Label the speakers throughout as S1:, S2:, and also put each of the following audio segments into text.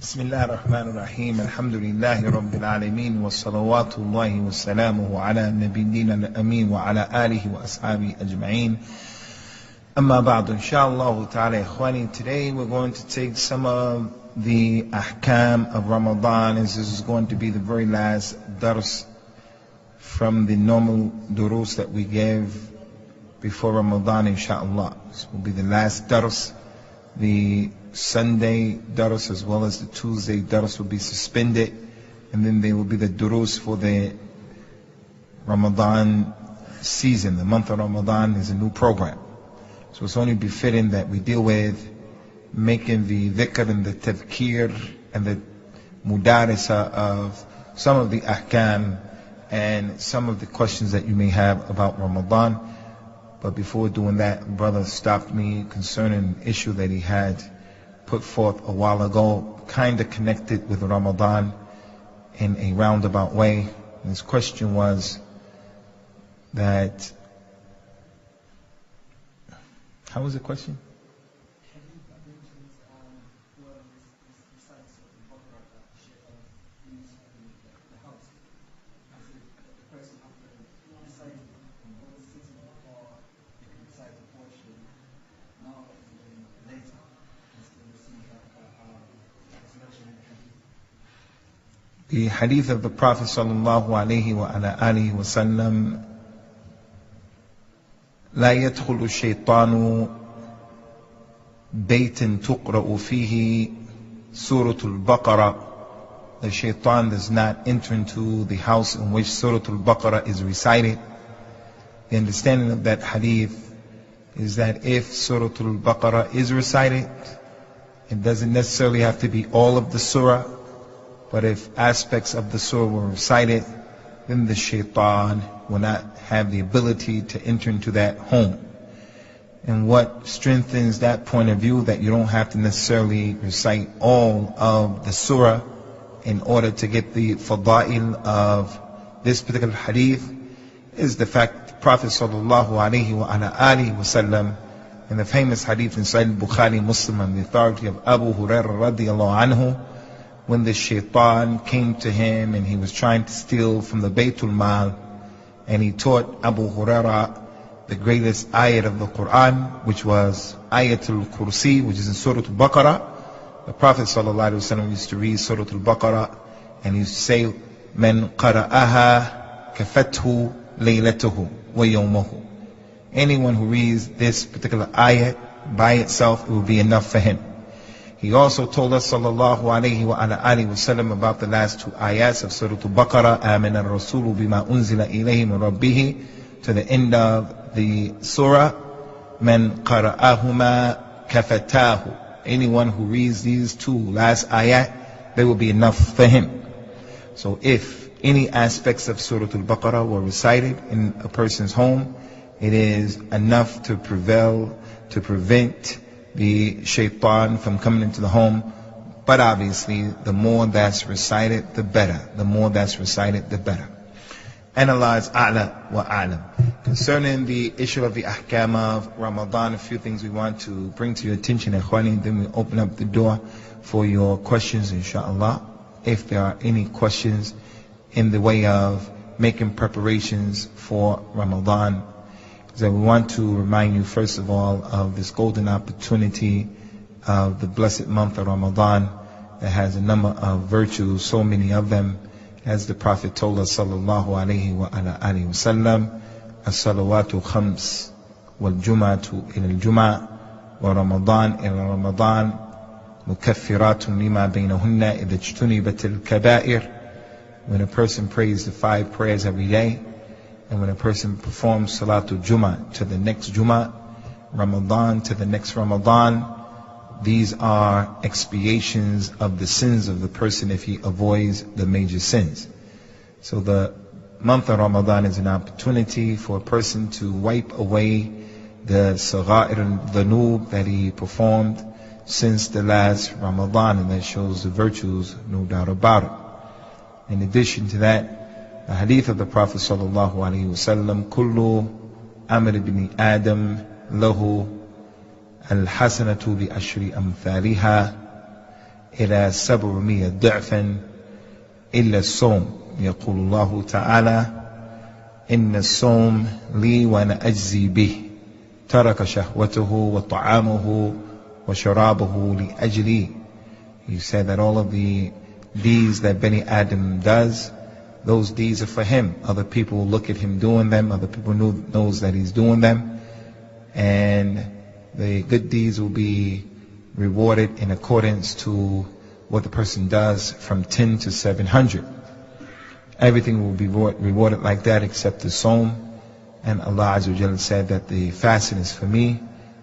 S1: بسم الله الرحمن الرحيم الحمد لله رب العالمين والصلوات الله وسلامه على نبينا الأمين وعلى آله وأصحابه أجمعين أما بعد inshallah ta'ala ikhwani, today we're going to take some of the ahkam of Ramadan, as this is going to be the very last dars from the normal durus that we give before Ramadan inshallah. This will be the last dars. The Sunday dars as well as the Tuesday dars will be suspended, and then there will be the durus for the Ramadan season. The month of Ramadan is a new program, so it's only befitting that we deal with making the dhikr and the tadhkir and the mudarisa of some of the ahkam and some of the questions that you may have about Ramadan. But before doing that, brother stopped me concerning an issue that he had put forth a while ago, kind of connected with Ramadan in a roundabout way. And his question was that, how was the question? The hadith of the Prophet sallallahu alayhi wa ala alihi wa sallam, لا يدخل الشيطان بيت تقرأ فيه سورة البقرة. The shaitan does not enter into the house in which Surah Al-Baqarah is recited. The understanding of that hadith is that if Surah Al-Baqarah is recited, it doesn't necessarily have to be all of the surah, but if aspects of the surah were recited, then the shaitan will not have the ability to enter into that home. And what strengthens that point of view, that you don't have to necessarily recite all of the surah in order to get the fada'il of this particular hadith, is the fact the Prophet sallallahu alayhi wa ala alihi wa sallam, in the famous hadith in Sahih Bukhari Muslim on the authority of Abu Hurairah radiyallahu anhu, when the shaitan came to him and he was trying to steal from the Baytul Mal, and he taught Abu Hurairah the greatest ayat of the Quran, which was Ayatul Kursi, which is in Surah Al-Baqarah. The Prophet ﷺ used to read Surah Al-Baqarah, and he used to say, "Man qara'aha kafathu laylatuhu wa yawmuhu." Anyone who reads this particular ayat by itself, it will be enough for him. He also told us sallallahu alayhi wa ala alihi wa sallam about the last two ayats of Surah Al-Baqarah, Amana ar-Rasulu bima unzila ilayhi min rabbihi, to the end of the surah, Man qara'ahuma kafatahu. Anyone who reads these two last ayat, they will be enough for him. So if any aspects of Surah Al-Baqarah were recited in a person's home, it is enough to prevent the shaitan from coming into the home. But obviously, the more that's recited, the better. The more that's recited, the better. Analyze a'la wa a'lam. Concerning the issue of the ahkam of Ramadan, a few things we want to bring to your attention, ikhwani, then we open up the door for your questions, inshallah. If there are any questions in the way of making preparations for Ramadan, so we want to remind you first of all of this golden opportunity of the blessed month of Ramadan that has a number of virtues, so many of them, as the Prophet told us sallallahu alayhi wa ala alihi wa sallam, as-salawatu khams wal jum'atu ila al-jum'a wa Ramadan ila Ramadan mukaffiratun lima baynahunna idha ijtunibat al-kaba'ir. When a person prays the 5 prayers every day, and when a person performs Salatul Jummah to the next Jummah, Ramadan to the next Ramadan, these are expiations of the sins of the person if he avoids the major sins. So the month of Ramadan is an opportunity for a person to wipe away the sagha'ir al-dhanub that he performed since the last Ramadan, and that shows the virtues, no doubt about it. In addition to that, the hadith of the Prophet sallallahu alaihi wasallam, kullu amr ibn Adam lahu al-hasanatu bi ashri amthaliha. إلى 700 ضعفا إلا الصوم. يقول الله تعالى إن الصوم لي وأنا أجزي به ترك شهوته وطعامه وشرابه لأجلي. You said that all of the deeds that Bani Adam does, those deeds are for him. Other people will look at him doing them. Other people knows that he's doing them. And the good deeds will be rewarded in accordance to what the person does from 10 to 700. Everything will be rewarded like that except the Sawm. And Allah Azza wa Jalla said that the fasting is for me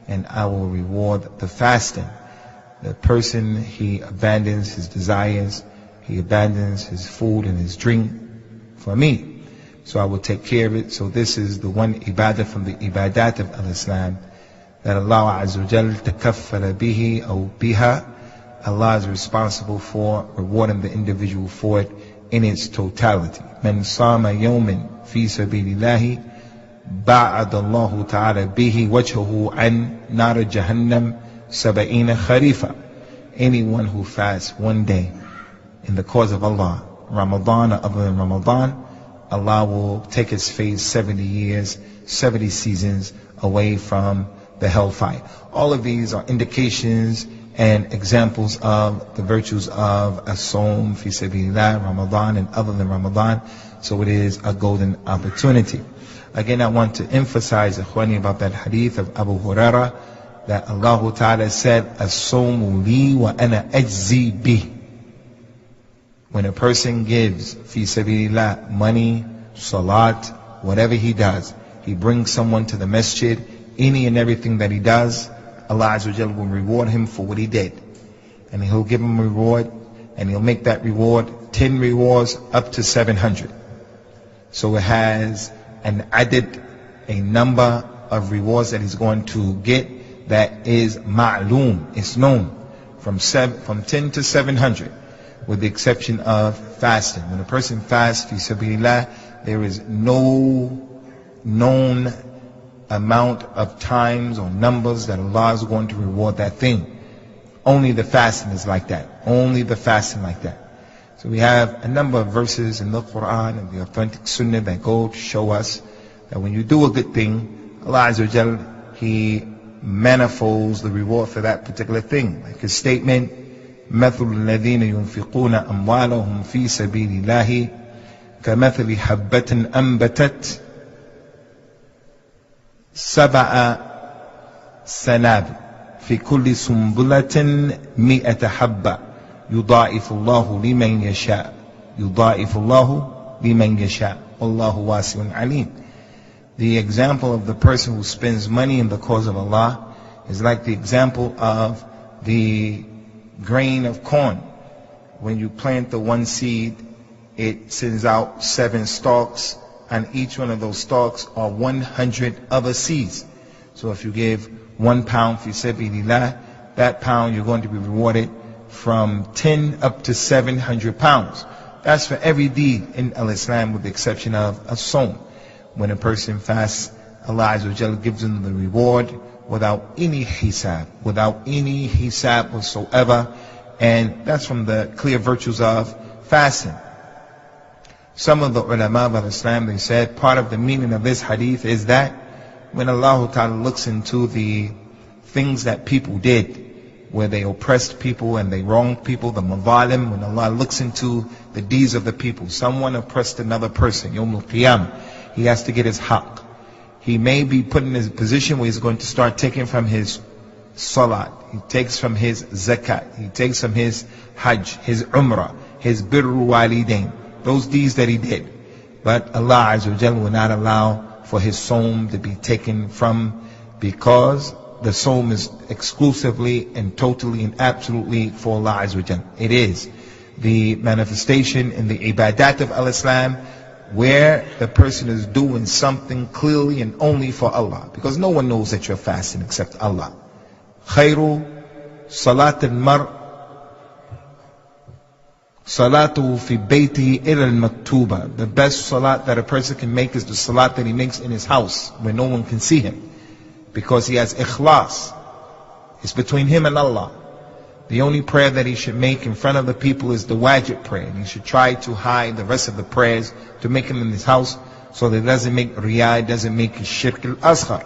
S1: and I will reward the fasting. The person, he abandons his desires, he abandons his food and his drink for me. So I will take care of it. So this is the one ibadah from the ibadat of al-Islam that Allah Azza wa Jalla takaffala bihi aw biha. Allah is responsible for rewarding the individual for it in its totality. Man sama yawmin fi sabilillahi ba'ad Allah ta'ala bihi wajhahu an nar jahannam sab'ina kharifa. Anyone who fasts one day in the cause of Allah, Ramadan or other than Ramadan, Allah will take his face 70 years, 70 seasons away from the hellfire. All of these are indications and examples of the virtues of as-Sawm fi sabilillah, Ramadan and other than Ramadan. So it is a golden opportunity. Again, I want to emphasize, Ikhwani, about that hadith of Abu Huraira, that Allah Ta'ala said, as-Sawmu li wa ana ajzi bih. When a person gives fi sabilillah money, salat, whatever he does, he brings someone to the masjid, any and everything that he does, Allah Azza wa Jalla will reward him for what he did. And he'll give him a reward, and he'll make that reward 10 rewards up to 700. So it has an added, a number of rewards that he's going to get that is ma'loom, it's known, from 10 to 700, with the exception of fasting. When a person fasts fi sabilillah, there is no known amount of times or numbers that Allah is going to reward that thing. Only the fasting is like that. Only the fasting like that. So we have a number of verses in the Quran and the authentic Sunnah that go to show us that when you do a good thing, Allah Azza wa Jalla, He manifolds the reward for that particular thing. Like His statement, مَثُلُ الَّذِينَ يُنْفِقُونَ أَمْوَالَهُمْ فِي سَبِيلِ اللَّهِ كَمَثَلِ حَبَّةٍ أَنْبَتَتْ 7 سنابل في كل سنبلة 100 حبة يضاعف الله لمن يشاء يضاعف الله لمن يشاء والله واسع عليم. The example of the person who spends money in the cause of Allah is like the example of the grain of corn. When you plant the one seed, it sends out 7 stalks, and each one of those stalks are 100 other seeds. So if you give 1 pound fi sabilillah, that pound you're going to be rewarded from 10 up to 700 pounds. That's for every deed in al-Islam with the exception of a Sawm. When a person fasts, Allah Azza wa Jalla gives him the reward without any hisab, whatsoever. And that's from the clear virtues of fasting. Some of the ulama of Islam, they said part of the meaning of this hadith is that when Allah Ta'ala looks into the things that people did, where they oppressed people and they wronged people, the mazalim, when Allah looks into the deeds of the people, someone oppressed another person, Yawm al-Qiyamah, he has to get his haqq. He may be put in a position where he's going to start taking from his salat, he takes from his zakat, he takes from his hajj, his umrah, his birru walidain, those deeds that he did. But Allah Azza wa Jalla will not allow for his Sawm to be taken from, because the Sawm is exclusively and totally and absolutely for Allah Azza wa Jalla. It is the manifestation in the ibadat of al-Islam where the person is doing something clearly and only for Allah, because no one knows that you're fasting except Allah. Khayru salat al-mar salatu fi bayti ila al-maktuba. The best salat that a person can make is the salat that he makes in his house where no one can see him, because he has ikhlas. It's between him and Allah. The only prayer that he should make in front of the people is the wajib prayer. And he should try to hide the rest of the prayers to make them in his house so that it doesn't make riyah, doesn't make shirk al-asghar.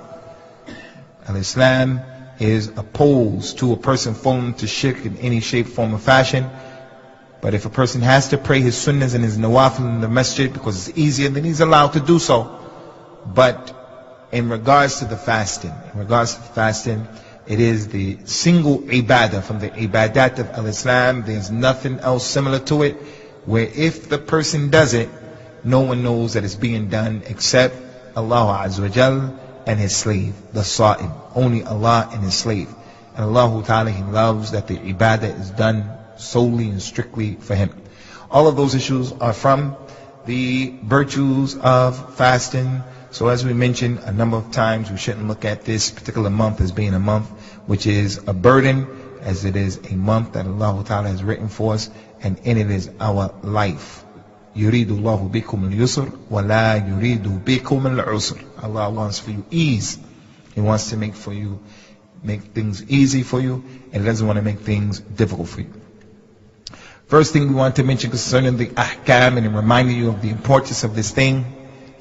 S1: Al-Islam is opposed to a person falling into shirk in any shape, form, or fashion. But if a person has to pray his sunnahs and his nawafil in the masjid because it's easier, then he's allowed to do so. But in regards to the fasting, it is the single ibadah from the ibadat of al-Islam. There's nothing else similar to it, where if the person does it, no one knows that it's being done except Allah Azza wa Jal and his slave, the sa'im. Only Allah and his slave. And Allah Ta'ala, He loves that the ibadah is done solely and strictly for Him. All of those issues are from the virtues of fasting. So as we mentioned a number of times, we shouldn't look at this particular month as being a month which is a burden, as it is a month that Allah Ta'ala has written for us, and in it is our life. يُرِيدُ اللَّهُ بِكُمُ الْيُسْرَ وَلَا يُرِيدُ بِكُمُ الْعُسْرَ. Allah wants for you ease. He wants to make things easy for you, and He doesn't want to make things difficult for you. First thing we want to mention concerning the ahkam, and reminding you of the importance of this thing,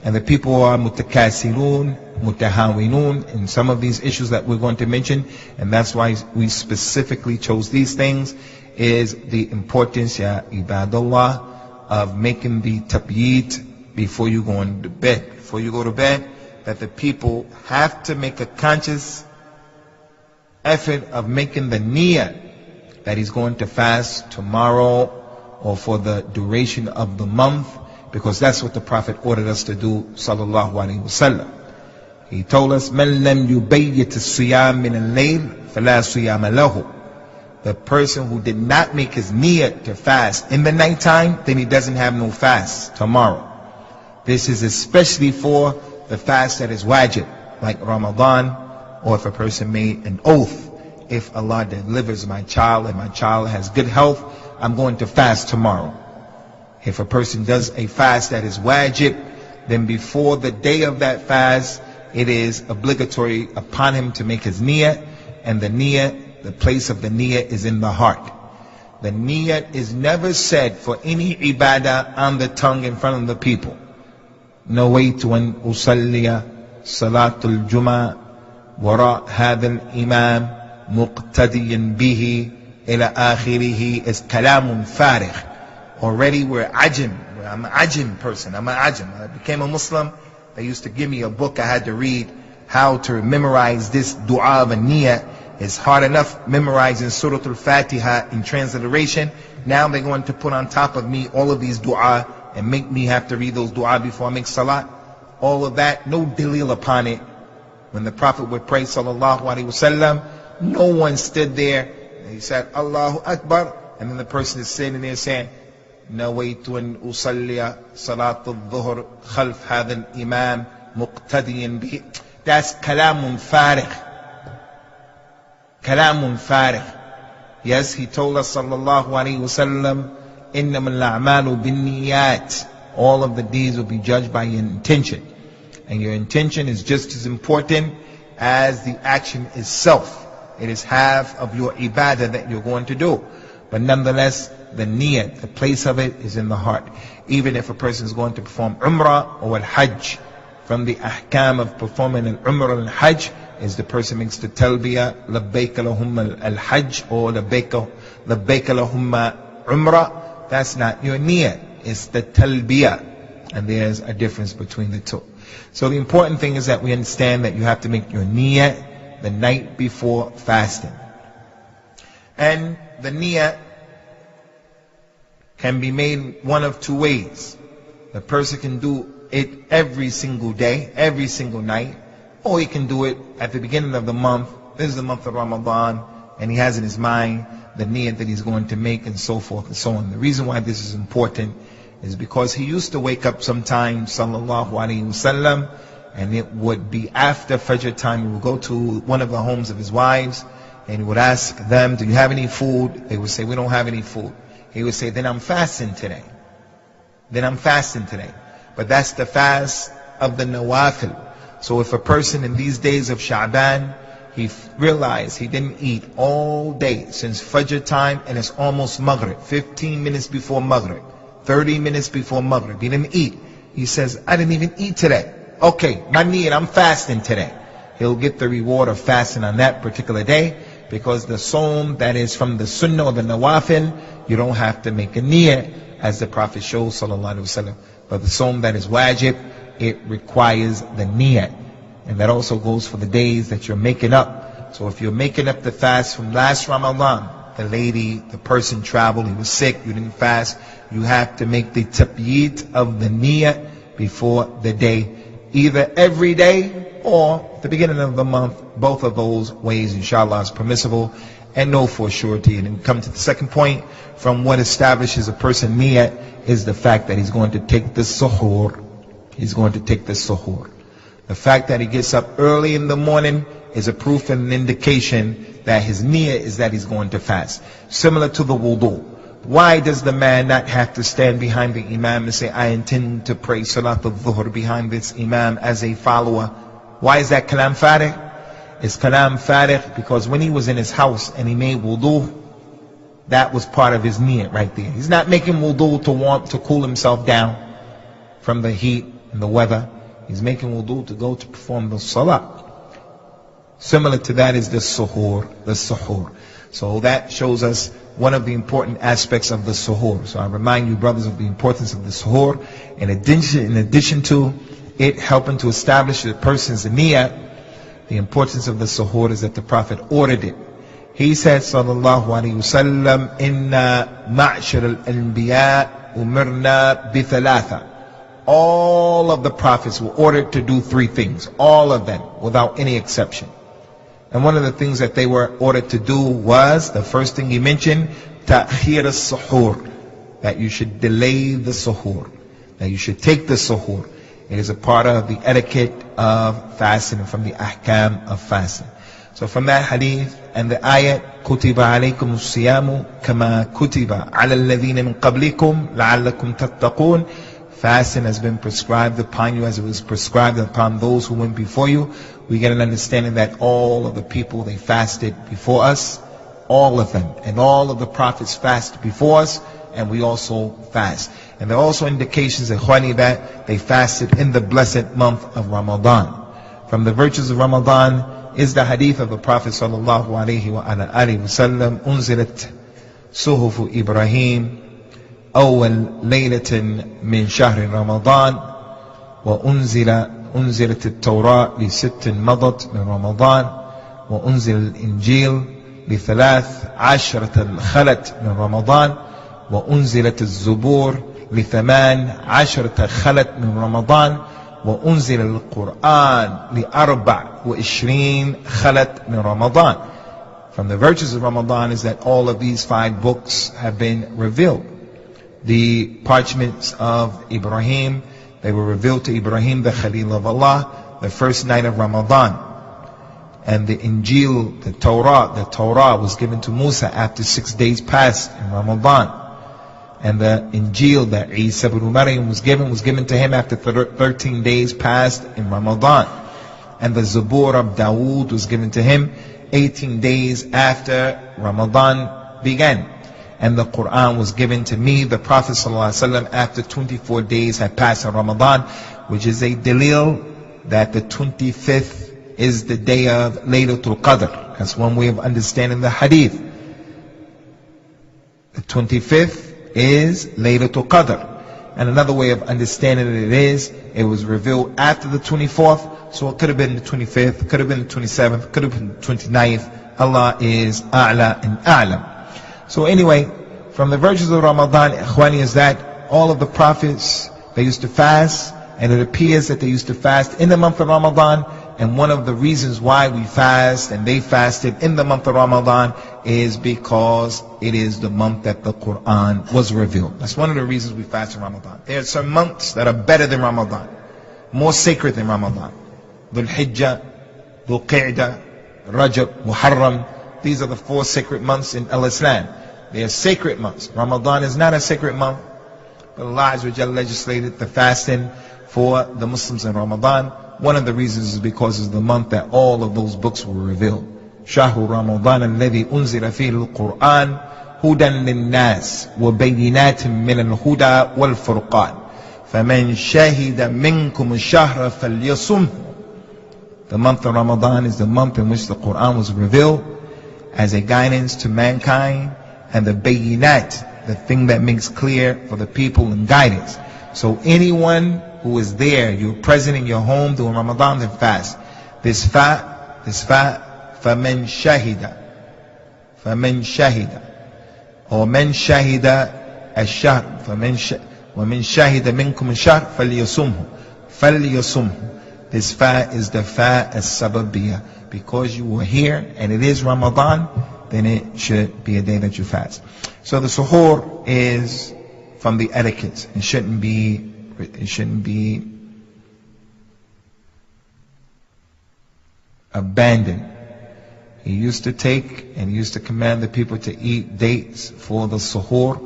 S1: and the people are mutakasirun, mutahawinun in some of these issues that we're going to mention, and that's why we specifically chose these things, is the importance, ya ibadallah, of making the tabyid before you go to bed. Before you go to bed, that the people have to make a conscious effort of making the niyyah that he's going to fast tomorrow or for the duration of the month, because that's what the Prophet ordered us to do, sallallahu alaihi wasallam. He told us, "Man lam yubayyit as-siyam min al-layl, fala siyama lahu." The person who did not make his niyyah to fast in the nighttime, then he doesn't have no fast tomorrow. This is especially for the fast that is wajib, like Ramadan, or if a person made an oath, if Allah delivers my child and my child has good health, I'm going to fast tomorrow. If a person does a fast that is wajib, then before the day of that fast, it is obligatory upon him to make his niyyah, and the niyyah, the place of the niyyah is in the heart. The niyyah is never said for any ibadah on the tongue in front of the people. نويت أن أصلي صلاة الجمعة وراء هذا الإمام مقتديا به إلى آخره is كلام فارغ. Already we're ajim. I'm an ajim person. I'm an ajim. I became a Muslim. They used to give me a book I had to read how to memorize this dua of a niyyah. It's hard enough memorizing Surah Al-Fatiha in transliteration. Now they're going to put on top of me all of these dua and make me have to read those dua before I make salat. All of that, no dalil upon it. When the Prophet would pray, sallallahu alaihi wasallam, no one stood there. He said, Allahu Akbar, and then the person is sitting there saying, نويت أن أصلي صلاة الظهر خلف هذا الإمام مقتديا به. That's كلام فارغ. كلام فارغ. Yes, he told us sallallahu alaihi wasallam, إنما الأعمال بالنيات. All of the deeds will be judged by your intention, and your intention is just as important as the action itself. It is half of your ibadah that you're going to do, but nonetheless the niyyah, the place of it, is in the heart. Even if a person is going to perform umrah or al-hajj, from the ahkam of performing an umrah and hajj is the person makes the talbiyah, labbaik lahumma al-hajj or labbaik lahumma umrah. That's not your niyyah, it's the talbiyah, and there's a difference between the two. So the important thing is that we understand that you have to make your niyyah the night before fasting. And the niyyah can be made one of two ways. The person can do it every single day, every single night, or he can do it at the beginning of the month. This is the month of Ramadan, and he has in his mind the niyyah that he's going to make, and so forth and so on. The reason why this is important is because he used to wake up sometimes, sallallahu alaihi wasallam, and it would be after Fajr time. He would go to one of the homes of his wives, and he would ask them, do you have any food? They would say, we don't have any food. He would say, then I'm fasting today. Then I'm fasting today. But that's the fast of the nawafil. So if a person in these days of Sha'ban, he realized he didn't eat all day since Fajr time, and it's almost Maghrib, 15 minutes before Maghrib, 30 minutes before Maghrib. He didn't eat. He says, I didn't even eat today. Okay, my niyat, I'm fasting today. He'll get the reward of fasting on that particular day, because the Sawm that is from the Sunnah or the Nawafil, you don't have to make a niyat, as the Prophet shows, sallallahu alaihi wasallam. But the Sawm that is wajib, it requires the niyat. And that also goes for the days that you're making up. So if you're making up the fast from last Ramadan, the person traveled, he was sick, you didn't fast, you have to make the tabyid of the niyat before the day, either every day or the beginning of the month. Both of those ways, inshallah, is permissible, and know for surety. And then come to the second point, from what establishes a person niyat is the fact that he's going to take the suhoor. He's going to take the suhoor. The fact that he gets up early in the morning is a proof and an indication that his niyyah is that he's going to fast. Similar to the wudu. Why does the man not have to stand behind the imam and say, I intend to pray salat al-dhuhr behind this imam as a follower? Why is that kalam farigh? It's kalam farigh because when he was in his house and he made wudu, that was part of his niyyah right there. He's not making wudu to cool himself down from the heat and the weather. He's making wudu to go to perform the salah. Similar to that is the suhoor. So that shows us one of the important aspects of the suhoor. So I remind you, brothers, of the importance of the suhoor. In addition to it helping to establish a person's niyyah, the importance of the suhoor is that the Prophet ordered it. He said, sallallahu alaihi wasallam, inna ma'shar al-anbiya umirna bi thalatha. All of the prophets were ordered to do three things. All of them, without any exception. And one of the things that they were ordered to do was, the first thing he mentioned, ta'khir as-suhoor, that you should delay the suhoor, that you should take the suhoor. It is a part of the etiquette of fasting and from the ahkam of fasting. So from that hadith and the ayat, كُتِبَ عَلَيْكُمُ الصِّيَامُ كَمَا كُتِبَ عَلَى الَّذِينَ مِنْ قَبْلِكُمْ لَعَلَّكُمْ تَتَّقُونَ. Fasting has been prescribed upon you as it was prescribed upon those who went before you. We get an understanding that all of the people, they fasted before us, all of them, and all of the prophets fasted before us, and we also fast. And there are also indications that they fasted in the blessed month of Ramadan. From the virtues of Ramadan is the hadith of the Prophet sallallahu alaihi wasallam, unzilat suhufu Ibrahim أول ليلة من شهر رمضان وأنزلت التوراة لست مضت من رمضان وأنزل الإنجيل ل13 خلت من رمضان وأنزلت الزبور ل18 خلت من رمضان وأنزل القرآن ل24 خلت من رمضان. From the virtues of Ramadan is that all of these 5 books have been revealed. The parchments of Ibrahim, they were revealed to Ibrahim, the Khalil of Allah, the first night of Ramadan. And the Injil, the Torah was given to Musa after 6 days passed in Ramadan. And the Injil that Isa ibn Maryam was given to him after 13 days passed in Ramadan. And the Zabur of Dawood was given to him 18 days after Ramadan began. And the Quran was given to me, the Prophet ﷺ, after 24 days had passed in Ramadan, which is a dalil that the 25th is the day of Laylatul Qadr. That's one way of understanding the hadith. The 25th is Laylatul Qadr. And another way of understanding it was revealed after the 24th, so it could have been the 25th, could have been the 27th, could have been the 29th. Allah is A'la and A'lam. So anyway, from the virtues of Ramadan, ikhwani, is that all of the prophets, they used to fast, and it appears that they used to fast in the month of Ramadan. And one of the reasons why we fast and they fasted in the month of Ramadan is because it is the month that the Quran was revealed. That's one of the reasons we fast in Ramadan. There are some months that are better than Ramadan, more sacred than Ramadan. Dhul Hijjah, Dhul Qi'dah, Rajab, Muharram. These are the 4 sacred months in Al-Islam. They are sacred months. Ramadan is not a sacred month, but Allah Azza wa Jalla legislated the fasting for the Muslims in Ramadan. One of the reasons is because it's the month that all of those books were revealed. شهر رمضان الذي أنزل فيه القرآن هدى للناس وبينات من الهدى والفرقان فمن شهد منكم الشهر فليصمه. The month of Ramadan is the month in which the Quran was revealed as a guidance to mankind, and the bayinat, the thing that makes clear for the people and guidance. So anyone who is there, you're present in your home during Ramadan and fast. This fa, فَمَنْ شَهِدَ or مَنْ شَهِدَ الشَّهْرِ وَمَنْ شَهِدَ مِنْكُمْ الشَّهْرِ فَلْيَصُمْهُ. This fa is the fa as-sababiyah. Because you were here and it is Ramadan, then it should be a day that you fast. So the suhoor is from the etiquette. It shouldn't be abandoned. He used to take and he used to command the people to eat dates for the suhoor.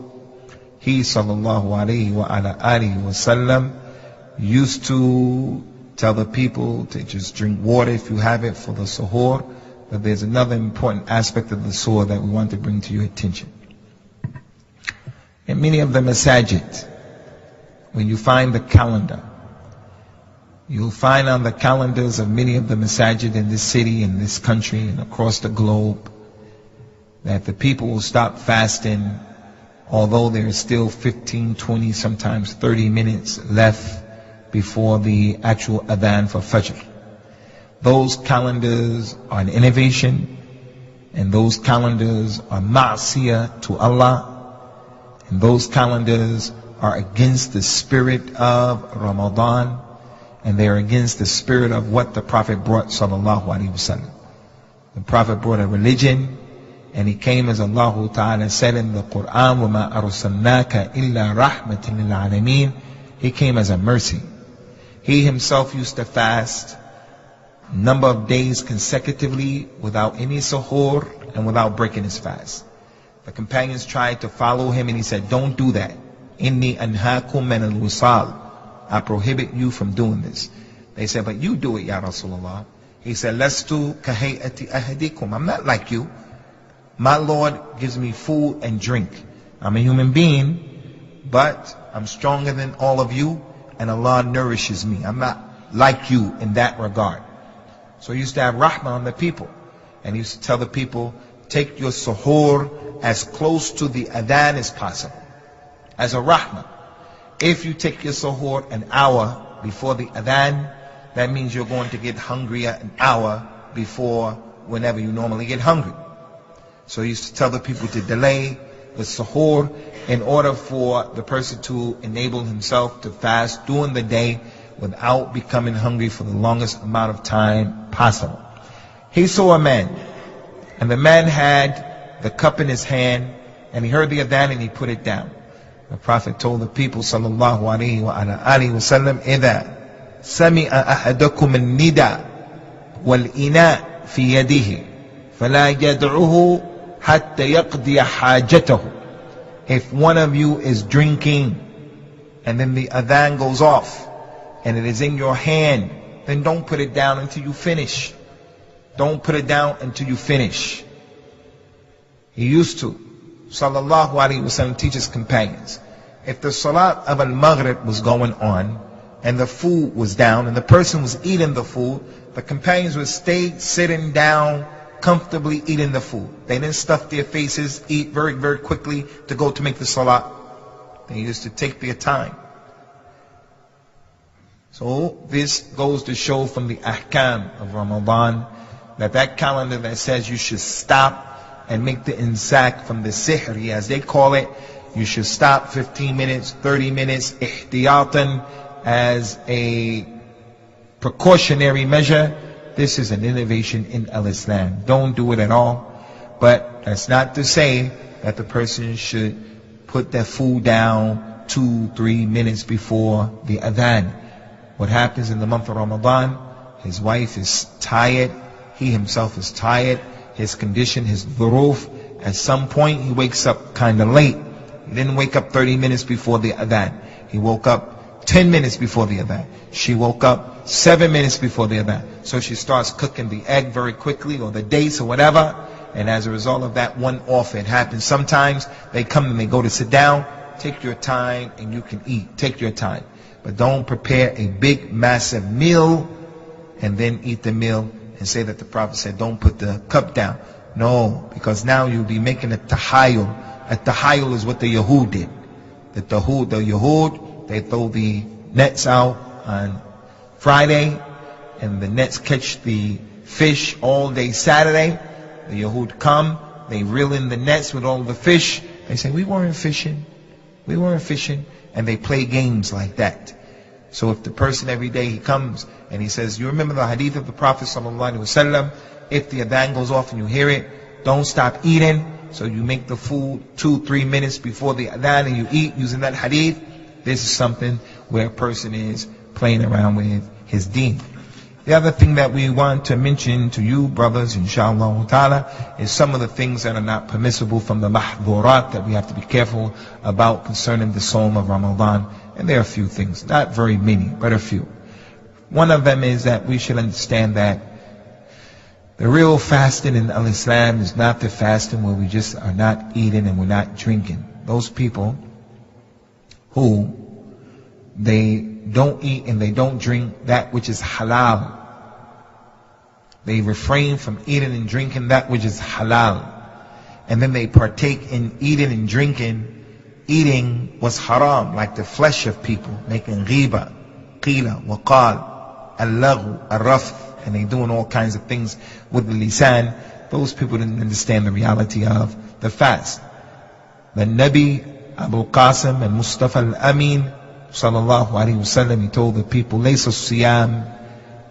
S1: He sallallahu alayhi wa ala alihi wa sallam used to tell the people to just drink water if you have it for the suhoor. But there's another important aspect of the suhoor that we want to bring to your attention. In many of the masajid, when you find the calendar, you'll find on the calendars of many of the masajid in this city, in this country, and across the globe, that the people will stop fasting, although there is still 15, 20, sometimes 30 minutes left before the actual adhan for Fajr. Those calendars are an innovation, and those calendars are ma'asiyah to Allah, and those calendars are against the spirit of Ramadan, and they are against the spirit of what the Prophet brought sallallahu alaihi wasallam. The Prophet brought a religion, and he came as Allah Ta'ala said in the Quran, وَمَا أَرْسَلْنَاكَ إِلَّا رَحْمَةً لِلْعَالَمِينَ. He came as a mercy. He himself used to fast a number of days consecutively without any suhoor and without breaking his fast. The companions tried to follow him and he said, don't do that. Inni anhaakum min al-wisal. I prohibit you from doing this. They said, but you do it, Ya Rasulullah. He said, Lastu kahayati ahadikum. I'm not like you. My Lord gives me food and drink. I'm a human being, but I'm stronger than all of you, and Allah nourishes me. I'm not like you in that regard. So he used to have rahmah on the people, and he used to tell the people, take your suhoor as close to the adhan as possible, as a rahmah. If you take your suhoor an hour before the adhan, that means you're going to get hungrier an hour before whenever you normally get hungry. So he used to tell the people to delay the suhoor in order for the person to enable himself to fast during the day without becoming hungry for the longest amount of time possible. He saw a man, and the man had the cup in his hand, and he heard the adhan and he put it down. The Prophet told the people sallallahu alayhi wa alihi wa sallam, إِذَا سَمِعَ أَحَدَكُمُ النِّدَى وَالْإِنَاء فِي يَدِهِ فَلَا يَدْعُهُ حَتَّى يَقْضِيَ حَاجَتَهُ. If one of you is drinking and then the adhan goes off and it is in your hand, then don't put it down until you finish. Don't put it down until you finish. He used to, sallallahu alaihi wasallam, teach his companions, if the salat of al-maghrib was going on and the food was down and the person was eating the food, the companions would stay sitting down comfortably eating the food. They didn't stuff their faces, eat very, very quickly to go to make the salat. They used to take their time. So this goes to show from the ahkam of Ramadan that calendar that says you should stop and make the insak from the sihri, as they call it, you should stop 15 minutes, 30 minutes, ihtiyatan, as a precautionary measure. This is an innovation in al-Islam. Don't do it at all. But that's not to say that the person should put their food down 2-3 minutes before the adhan. What happens in the month of Ramadan, his wife is tired, he himself is tired, his condition, his dhuruf, at some point he wakes up kind of late. He didn't wake up 30 minutes before the adhan. He woke up 10 minutes before the adhan. She woke up 7 minutes before the adhan. So she starts cooking the egg very quickly, or the dates or whatever, and as a result of that, one off it happens. Sometimes they come and they go to sit down. Take your time and you can eat. Take your time. But don't prepare a big, massive meal and then eat the meal and say that the Prophet said, don't put the cup down. No, because now you'll be making a tahayul. A tahayul is what the Yahud did. The Yahud, they throw the nets out on Friday, and the nets catch the fish all day Saturday. The Yahud come, they reel in the nets with all the fish. They say, we weren't fishing. We weren't fishing. And they play games like that. So if the person every day he comes and he says, you remember the hadith of the Prophet ﷺ, if the adhan goes off and you hear it, don't stop eating. So you make the food 2-3 minutes before the adhan and you eat using that hadith. This is something where a person is playing around with his deen. The other thing that we want to mention to you, brothers, inshallah ta'ala, is some of the things that are not permissible from the mahdhurat that we have to be careful about concerning the Sawm of Ramadan. And there are a few things, not very many, but a few. One of them is that we should understand that the real fasting in Al-Islam is not the fasting where we just are not eating and we're not drinking. Those people who they don't eat and they don't drink that which is halal. They refrain from eating and drinking that which is halal. And then they partake in eating and drinking. Eating was haram, like the flesh of people, making ghiba, qila, waqal, al-laghu, al-rafth, and they doing all kinds of things with the lisan. Those people didn't understand the reality of the fast. The Nabi Abu Qasim and Mustafa al-Amin sallallahu alayhi wasallam, he told the people, laysa as-siyam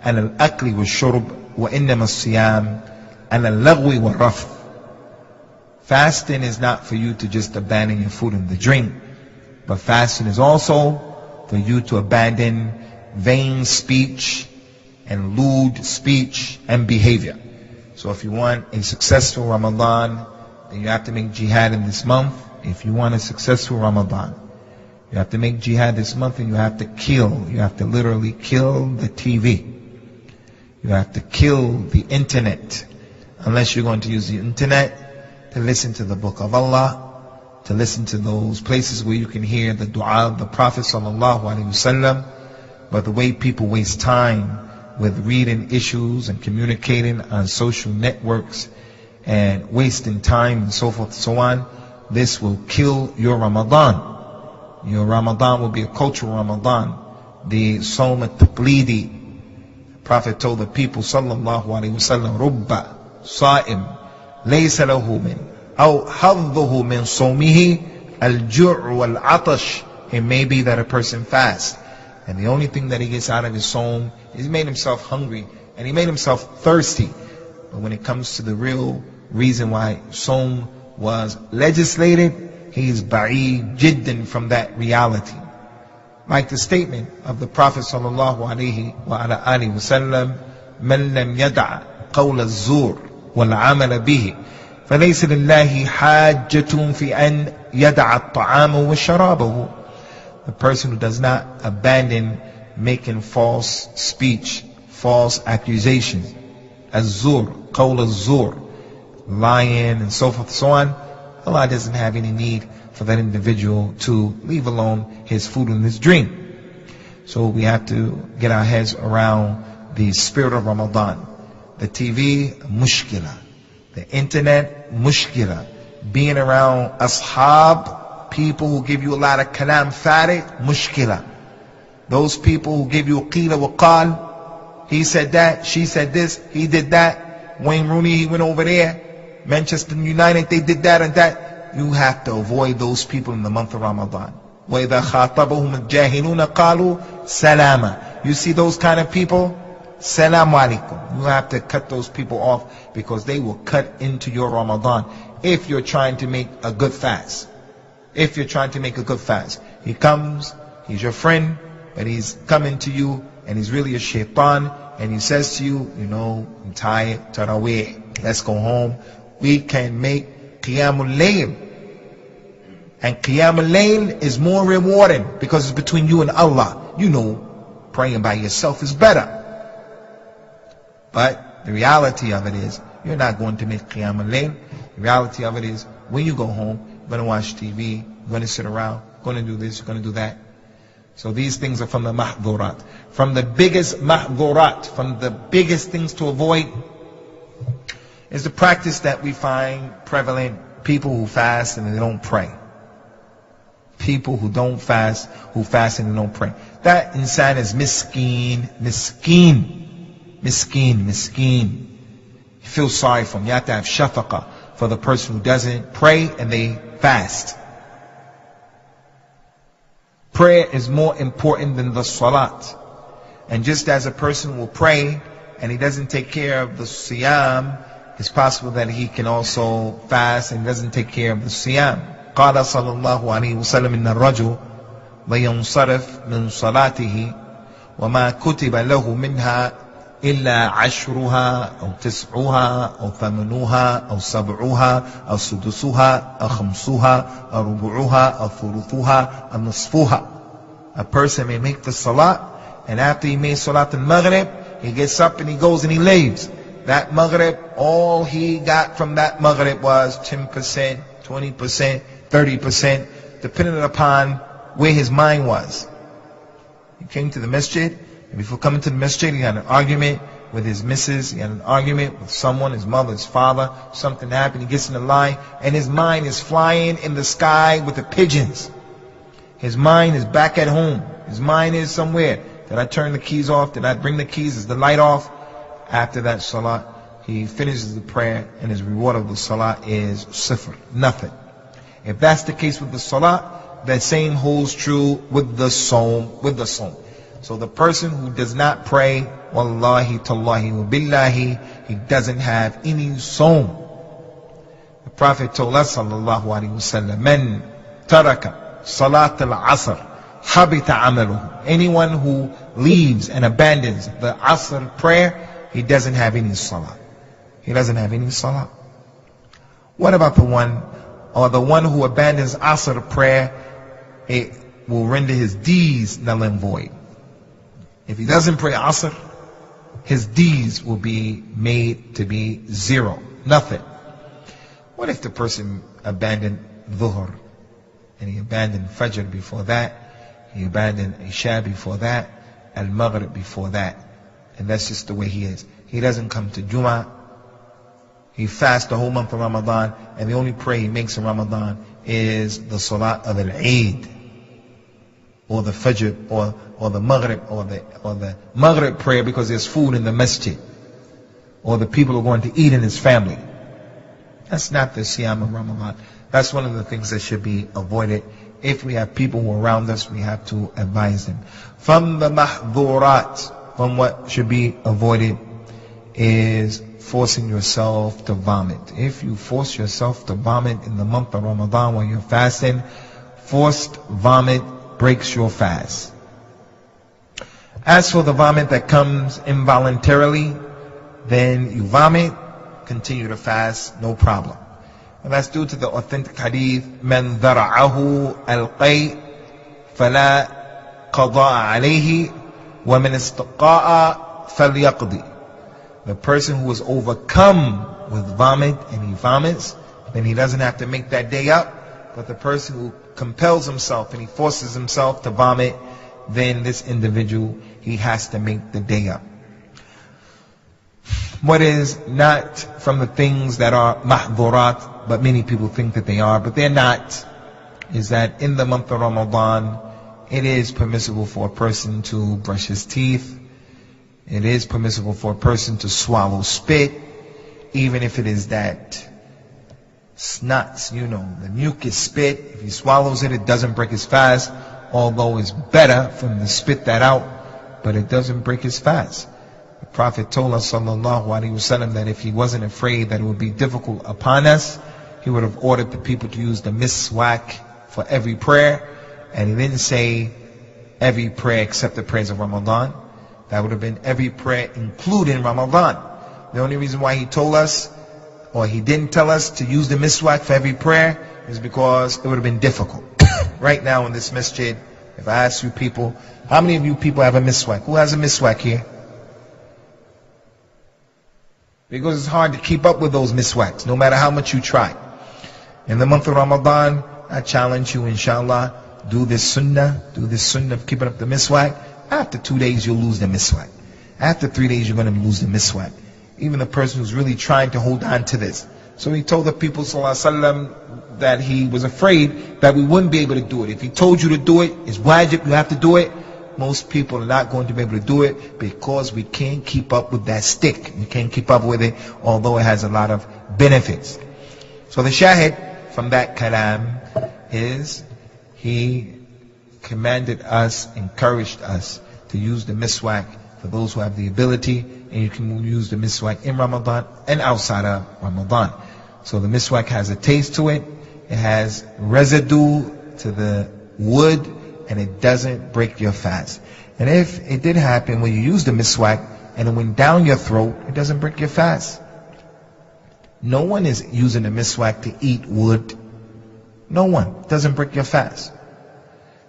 S1: an al-akli wa-shurb wa innama as-siyam an al-lagwi wa-rafth. Fasting is not for you to just abandon your food and the drink, but fasting is also for you to abandon vain speech and lewd speech and behavior. So if you want a successful Ramadan, then you have to make jihad in this month. If you want a successful Ramadan, you have to make jihad this month, and you have to kill. You have to literally kill the TV. You have to kill the internet. Unless you're going to use the internet to listen to the book of Allah, to listen to those places where you can hear the dua of the Prophet ﷺ. But the way people waste time with reading issues and communicating on social networks and wasting time and so forth and so on, this will kill your Ramadan. Your Ramadan will be a cultural Ramadan. The Sawm al-Taqlidi. The Prophet told the people sallallahu alayhi wa sallam, Rubba sa'im laysa lahu min aw hadduhu min sawmihi al-ju' wal-atash. It may be that a person fasts, and the only thing that he gets out of his Sawm is he made himself hungry and he made himself thirsty. But when it comes to the real reason why Sawm was legislated, he is ba'id jiddan from that reality. Like the statement of the Prophet sallallahu alayhi wa ala alihi wa sallam, man lam yada' qawla az-zur wal 'amala bihi falaysa lillahi hajjatun fi an yada'a at-ta'ama wa sharabahu. The person who does not abandon making false speech, false accusations, az-zur, qawl az-zur, lying and so forth and so on, Allah doesn't have any need for that individual to leave alone his food and his drink. So we have to get our heads around the spirit of Ramadan. The TV, mushkila. The internet, mushkila. Being around ashab, people who give you a lot of kalam farid, mushkila. Those people who give you qila wa qal, he said that, she said this, he did that, Wayne Rooney, he went over there, Manchester United, they did that and that. You have to avoid those people in the month of Ramadan. وَإِذَا خَاطَبَهُمُ الْجَاهِلُونَ قَالُوا سَلَامًا. You see those kind of people? Salaam alaikum. You have to cut those people off, because they will cut into your Ramadan if you're trying to make a good fast. If you're trying to make a good fast. He comes, he's your friend, but he's coming to you and he's really a shaitan, and he says to you, you know, I'm tired, Taraweeh, let's go home. We can make Qiyamul Layl. And Qiyamul Layl is more rewarding because it's between you and Allah. You know, praying by yourself is better. But the reality of it is, you're not going to make Qiyam al-Layl. The reality of it is, when you go home, you're going to watch TV, you're going to sit around, you're going to do this, you're going to do that. So these things are from the mahdhurat. From the biggest mahdhurat, from the biggest things to avoid, is the practice that we find prevalent. People who fast and they don't pray. People who don't fast, who fast and they don't pray. That insan is miskeen, miskeen, miskeen, miskeen. You feel sorry for him. You have to have shafaqah for the person who doesn't pray and they fast. Prayer is more important than the salat. And just as a person will pray and he doesn't take care of the siyam, it's possible that he can also fast and doesn't take care of the siyam. قال صلى الله عليه وسلم إن الرجل لينصرف من صلاته وما كتب له منها إلا عشرها أو تسعها أو ثمنها أو سبعها أو سدسها أو خمسها أو ربعها أو ثلثها أو نصفها. A person may make the salat, and after he made salat al-maghrib, he gets up and he goes and he leaves. That maghrib, all he got from that maghrib was 10%, 20%, 30%, depending upon where his mind was. He came to the masjid, and before coming to the masjid, he had an argument with his missus, he had an argument with someone, his mother, his father, something happened, he gets in the line, and his mind is flying in the sky with the pigeons. His mind is back at home. His mind is somewhere. Did I turn the keys off? Did I bring the keys? Is the light off? After that salat, he finishes the prayer, and his reward of the salat is sifr, nothing. If that's the case with the salat, that same holds true with the sawm, So the person who does not pray, wallahi, tallahi, wa billahi, he doesn't have any sawm. The Prophet told us, sallallahu alaihi wasallam, man taraka salat al-asr, habita amaluhu. Anyone who leaves and abandons the asr prayer, he doesn't have any salat. He doesn't have any salat. What about the one who abandons asr prayer? It will render his deeds null and void. If he doesn't pray asr, his deeds will be made to be zero, nothing. What if the person abandoned dhuhr, and he abandoned fajr before that, he abandoned isha before that, al-maghrib before that, and that's just the way he is. He doesn't come to Jummah, he fasts the whole month of Ramadan, and the only prayer he makes in Ramadan is the salat of al-Eid, or the fajr, or the maghrib, or the maghrib prayer because there's food in the masjid, or the people are going to eat in his family. That's not the siyam of Ramadan. That's one of the things that should be avoided. If we have people who are around us, we have to advise them. From the mahdhurat, from what should be avoided, is forcing yourself to vomit. If you force yourself to vomit in the month of Ramadan while you're fasting, forced vomit breaks your fast. As for the vomit that comes involuntarily, then you vomit, continue to fast, no problem. And that's due to the authentic hadith, مَنْ ذَرَعَهُ الْقَيْء فَلَا قَضَاءَ عَلَيْهِ وَمَنْ اسْتَقَاءَ فَلْيَقْضِ. The person who is overcome with vomit and he vomits, then he doesn't have to make that day up. But the person who compels himself and he forces himself to vomit, then this individual, he has to make the day up. What is not from the things that are mahdhurat, but many people think that they are, but they're not, is that in the month of Ramadan, it is permissible for a person to brush his teeth. It is permissible for a person to swallow spit, even if it is that snots, the mucus spit. If he swallows it, it doesn't break his fast, although it's better for him to spit that out, but it doesn't break his fast. The Prophet told us, sallallahu alaihi wasallam, that if he wasn't afraid that it would be difficult upon us, he would have ordered the people to use the miswak for every prayer, and he didn't say every prayer except the prayers of Ramadan. That would have been every prayer including Ramadan. The only reason why he told us, or he didn't tell us to use the miswak for every prayer, is because it would have been difficult. Right now in this masjid, If I ask you people, how many of you people have a miswak? Who has a miswak here? Because it's hard to keep up with those miswaks, no matter how much you try. In the month of Ramadan, I challenge you, inshallah, do this sunnah of keeping up the miswak. After 2 days, you'll lose the miswak. After 3 days, you're going to lose the miswak. Even the person who's really trying to hold on to this. So he told the people, sallallahu alaihi wasallam, that he was afraid that we wouldn't be able to do it. If he told you to do it, it's wajib, you have to do it. Most people are not going to be able to do it because we can't keep up with that stick. We can't keep up with it, although it has a lot of benefits. So the shahid from that kalam is he commanded us, encouraged us to use the miswak for those who have the ability, and you can use the miswak in Ramadan and outside of Ramadan. So the miswak has a taste to it, it has residue to the wood, and it doesn't break your fast. And if it did happen when you use the miswak and it went down your throat, it doesn't break your fast. No one is using the miswak to eat wood. No one. It doesn't break your fast.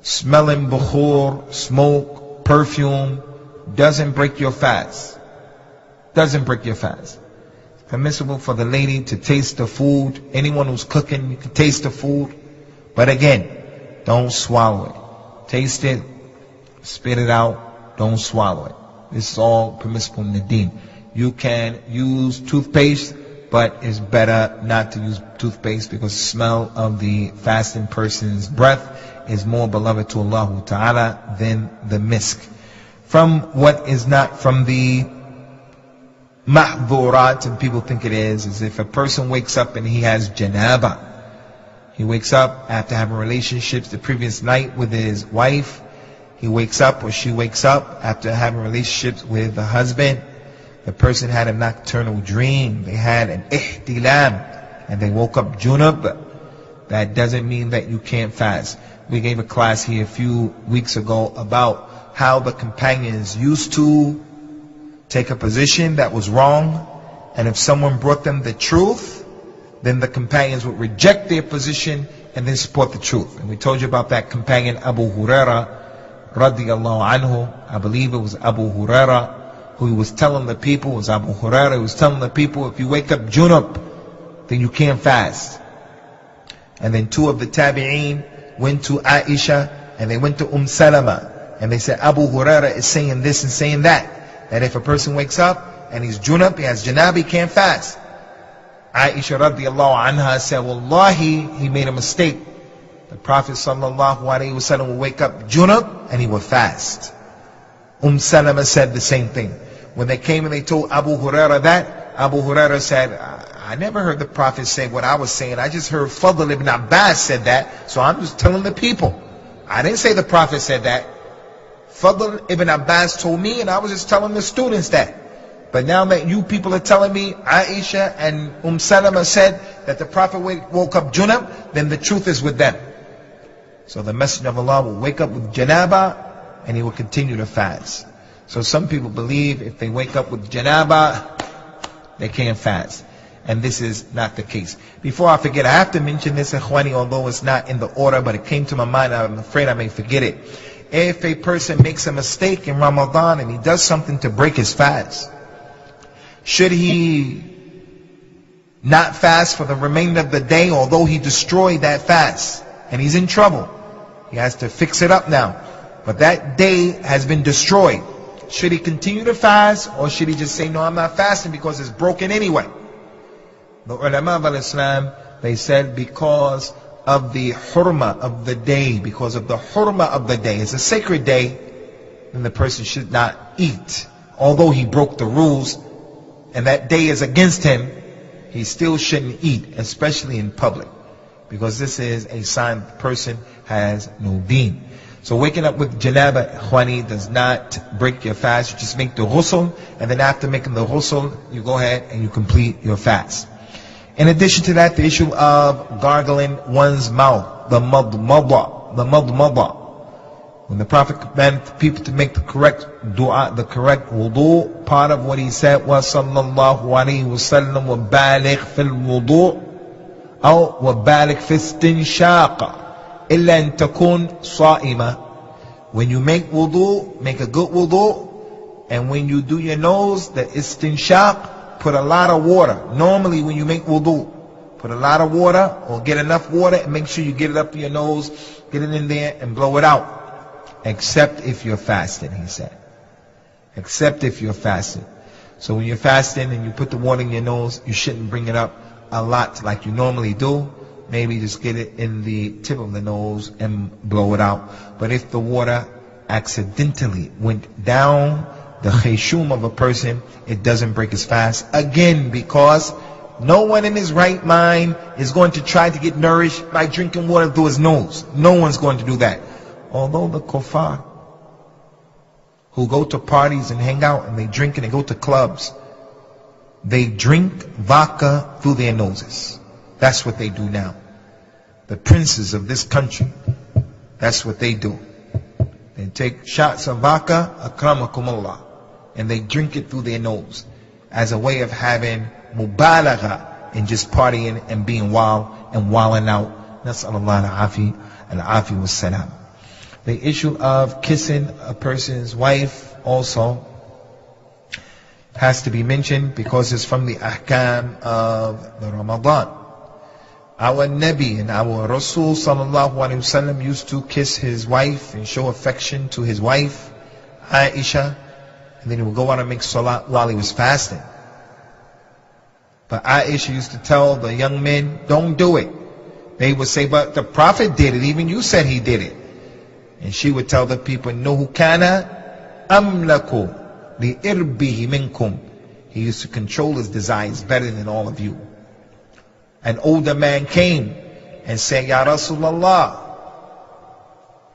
S1: Smelling bukhur, smoke, perfume, doesn't break your fast. Doesn't break your fast. It's permissible for the lady to taste the food. Anyone who's cooking, you can taste the food. But again, don't swallow it. Taste it, spit it out, don't swallow it. This is all permissible in the deen. You can use toothpaste, but it's better not to use toothpaste because the smell of the fasting person's breath is more beloved to Allah Ta'ala than the misk. From what is not from the mahdhurat, and people think it is if a person wakes up and he has janaba. He wakes up after having relationships the previous night with his wife. He wakes up or she wakes up after having relationships with the husband. The person had a nocturnal dream. They had an ihtilam and they woke up junub. That doesn't mean that you can't fast. We gave a class here a few weeks ago about how the companions used to take a position that was wrong, and if someone brought them the truth, then the companions would reject their position and then support the truth. And we told you about that companion Abu Huraira radiyallahu anhu. I believe it was Abu Huraira who was telling the people, if you wake up junub, then you can't fast. And then two of the tabi'een went to Aisha and they went to Salama and they said, Abu Huraira is saying this and saying that if a person wakes up and he's junub, he has janab, he can't fast. Aisha radiallahu anha said, Wallahi, he made a mistake. The Prophet sallallahu alaihi wasallam would wake up junub and he would fast. Salama said the same thing. When they came and they told Abu Huraira that, Abu Huraira said, I never heard the Prophet say what I was saying. I just heard Fadl ibn Abbas said that, so I'm just telling the people. I didn't say the Prophet said that. Fadl ibn Abbas told me and I was just telling the students that. But now that you people are telling me Aisha and Salama said that the Prophet woke up junub, then the truth is with them. So the Messenger of Allah will wake up with janaba and he will continue to fast. So some people believe if they wake up with janaba, they can't fast. And this is not the case. Before I forget, I have to mention this, ikhwani, although it's not in the order, but it came to my mind, I'm afraid I may forget it. If a person makes a mistake in Ramadan and he does something to break his fast, should he not fast for the remainder of the day, although he destroyed that fast and he's in trouble? He has to fix it up now. But that day has been destroyed. Should he continue to fast, or should he just say, no, I'm not fasting because it's broken anyway? The ulama of Islam, they said because of the hurma of the day, because of the hurma of the day, it's a sacred day, then the person should not eat. Although he broke the rules, and that day is against him, he still shouldn't eat, especially in public, because this is a sign the person has no deen. So waking up with janaba, ikhwani, does not break your fast. You just make the ghusl, and then after making the ghusl, you go ahead and you complete your fast. In addition to that, the issue of gargling one's mouth, the madmada. When the Prophet commanded people to make the correct dua, the correct wudu, part of what he said was sallallahu alayhi wa sallam wa baligh fil wudu aw wa baligh fi istinshaq illa an takun sa'ima. When you make wudu, make a good wudu. And when you do your nose, the istinshaq, put a lot of water. Normally when you make wudu, put a lot of water or get enough water and make sure you get it up your nose, get it in there and blow it out. Except if you're fasting, he said. Except if you're fasting. So when you're fasting and you put the water in your nose, you shouldn't bring it up a lot like you normally do. Maybe just get it in the tip of the nose and blow it out. But if the water accidentally went down the khayshum of a person, it doesn't break his fast. Again, because no one in his right mind is going to try to get nourished by drinking water through his nose. No one's going to do that. Although the kuffar, who go to parties and hang out and they drink and they go to clubs, they drink vodka through their noses. That's what they do now. The princes of this country, that's what they do. They take shots of vodka, akramakumullah, and they drink it through their nose as a way of having mubalagha in just partying and being wild and wilding out. Nas'alullah al-afi was-salam. The issue of kissing a person's wife also has to be mentioned because it's from the ahkam of the Ramadan. Our Nabi and our Rasul sallallahu alaihi wasallam used to kiss his wife and show affection to his wife, Aisha, and then he would go out and make salat while he was fasting. But Aisha used to tell the young men, don't do it. They would say, but the Prophet did it, even you said he did it. And she would tell the people, "Innahu kana amlaku li irbihi minkum." He used to control his desires better than all of you. An older man came and said, "Ya Rasulullah,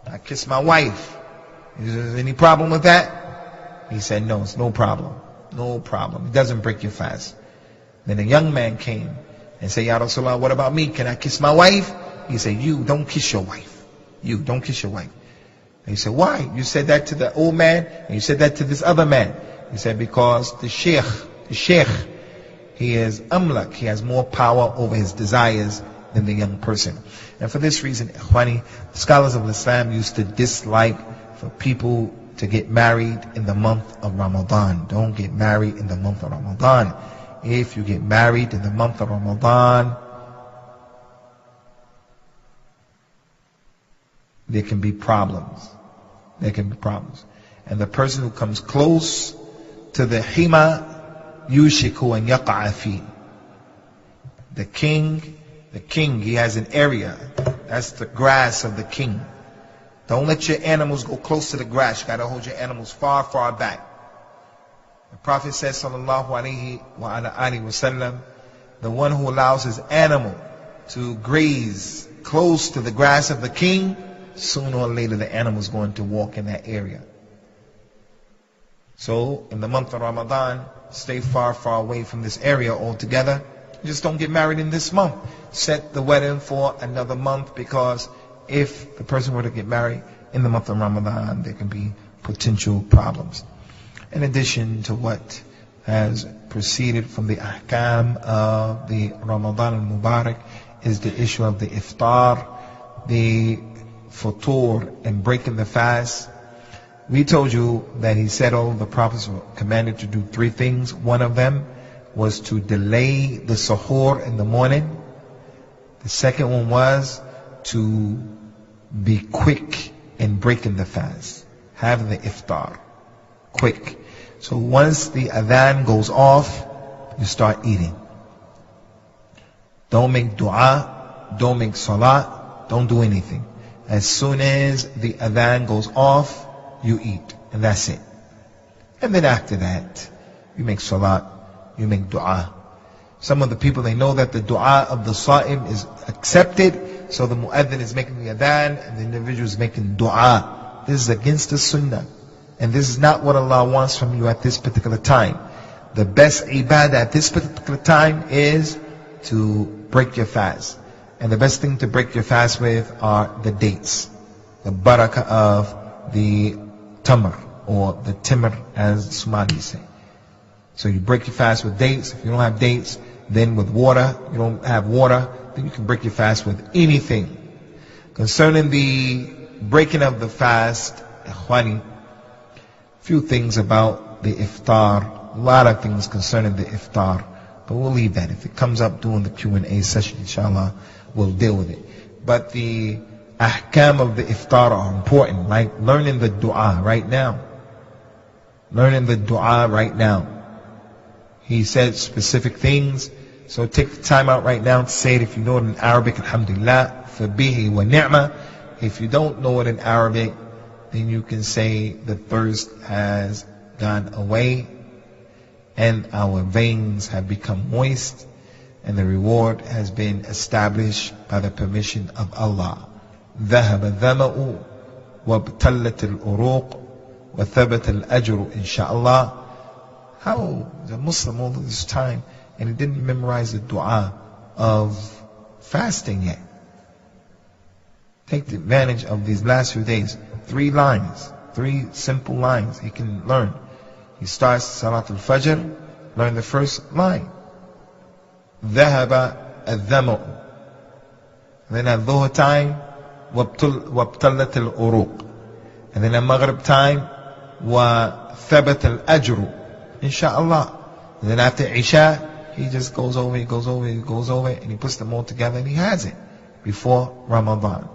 S1: I kissed my wife. Is there any problem with that?" He said, "No, it's no problem. No problem. It doesn't break your fast." Then a young man came and said, "Ya Rasulullah, what about me? Can I kiss my wife?" He said, "You don't kiss your wife. You don't kiss your wife." And he said, "Why? You said that to the old man and you said that to this other man." He said, "Because the sheikh, he is amlak, he has more power over his desires than the young person." And for this reason, ikhwani, scholars of Islam used to dislike for people to get married in the month of Ramadan. Don't get married in the month of Ramadan. If you get married in the month of Ramadan, there can be problems. There can be problems. And the person who comes close to the hima, yushiku and yaqa'afi. The king, he has an area. That's the grass of the king. Don't let your animals go close to the grass. You gotta hold your animals far, far back. The Prophet says, sallallahu alayhi wa alihi wa sallam, the one who allows his animal to graze close to the grass of the king, sooner or later the animal is going to walk in that area. So in the month of Ramadan, stay far, far away from this area altogether. Just don't get married in this month. Set the wedding for another month, because if the person were to get married in the month of Ramadan, there can be potential problems. In addition to what has proceeded from the ahkam of the Ramadan al-Mubarak is the issue of the iftar, the futur, and breaking the fast. We told you that he said all the prophets were commanded to do three things. One of them was to delay the suhoor in the morning. The second one was to be quick in breaking the fast, have the iftar quick. So once the adhan goes off, you start eating. Don't make dua, don't make salat, don't do anything. As soon as the adhan goes off, you eat, and that's it. And then after that, you make salat, you make dua. Some of the people, they know that the dua of the sa'im is accepted, so the mu'adhin is making the adhan and the individual is making dua. This is against the sunnah, and this is not what Allah wants from you at this particular time. The best ibadah at this particular time is to break your fast. And the best thing to break your fast with are the dates, the barakah of the tamr, or the timr as the Somalis say. So you break your fast with dates. If you don't have dates, then with water. You don't have water, then you can break your fast with anything. Concerning the breaking of the fast Ikhwani, few things about the iftar, a lot of things concerning the iftar, but we'll leave that. If it comes up during the Q&A session, inshallah, we'll deal with it. But the ahkam of the iftar are important, like learning the dua right now. Learning the dua right now. He said specific things, so take the time out right now to say it. If you know it in Arabic, alhamdulillah, fabihi wa ni'mah. If you don't know it in Arabic, then you can say the thirst has gone away and our veins have become moist and the reward has been established by the permission of Allah. ذهب الظمأ وابتلت الأروق وثبت الأجر إن شاء الله. How is a Muslim all of this time and he didn't memorize the dua of fasting yet? Take the advantage of these last few days. 3 lines, 3 simple lines he can learn. He starts Salat al-Fajr, learn the first line. ذهب الظمأ. Then at Dhuhr time, وابتلت الأروق. And then at Maghrib time, وثبت الأجر Insha'Allah. And then after Isha, he just goes over, and he puts them all together and he has it before Ramadan.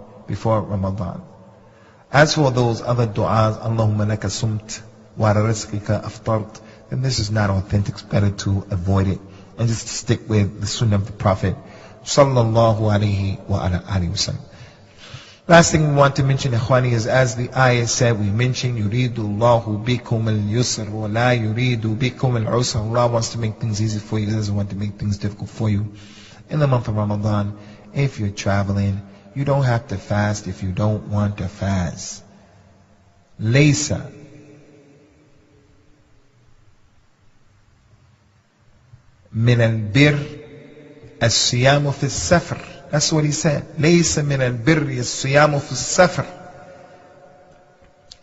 S1: As for those other du'as, Allahumma laka sumt wa ala rizqika aftart, then this is not authentic. It's better to avoid it and just stick with the sunnah of the Prophet sallallahu alayhi wa ala alihi wa sallam. Last thing we want to mention, ikhwani, is as the ayah said, we mentioned, yuridu Allahu bikum al-yusr wa la yuridu bikum al-usr. Allah wants to make things easy for you, He doesn't want to make things difficult for you. In the month of Ramadan, if you're traveling, you don't have to fast if you don't want to fast. Laysa min al-bir as-siyamu fi as-safar. That's what he said. لَيْسَ مِنَ الْبِرِّ الصِّيَامُ فِي السَّفَرِ.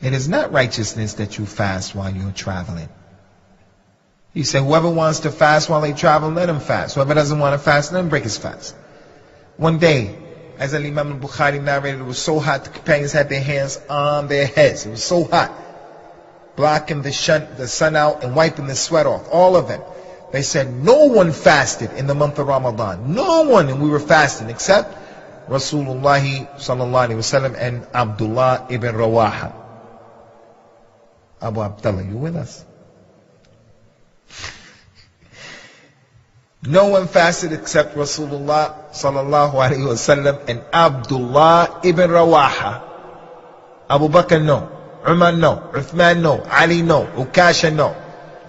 S1: It is not righteousness that you fast while you're traveling. He said, whoever wants to fast while they travel, let him fast. Whoever doesn't want to fast, let him break his fast. One day, as Imam al-Bukhari narrated, it was so hot, the companions had their hands on their heads. It was so hot, blocking the sun out and wiping the sweat off, all of them. They said, no one fasted in the month of Ramadan. No one, and we were fasting, except Rasulullah sallallahu alaihi wasallam and Abdullah ibn Rawaha. Abu Abdullah, you with us? No one fasted except Rasulullah sallallahu alaihi wasallam and Abdullah ibn Rawaha. Abu Bakr, no. Umar, no. Uthman, no. Ali, no. Ukasha, no.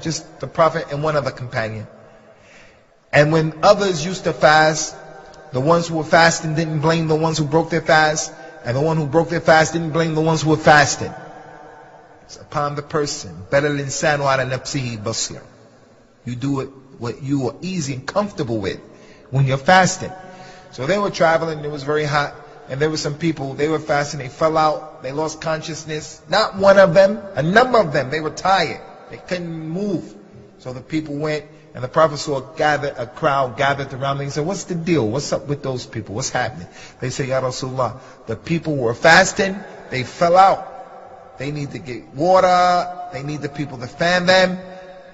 S1: Just the Prophet and one other companion. And when others used to fast, the ones who were fasting didn't blame the ones who broke their fast, and the one who broke their fast didn't blame the ones who were fasting. It's upon the person. Better l'insanu ala nafsihi basir. You do it what you are easy and comfortable with when you're fasting. So they were traveling, it was very hot, and there were some people, they were fasting, they fell out, they lost consciousness. Not one of them, a number of them, they were tired. They couldn't move. So the people went, and the Prophet saw a crowd gathered around them. He said, what's the deal? What's up with those people? What's happening? They said, Ya Rasulullah, the people were fasting, they fell out. They need to get water, they need the people to fan them.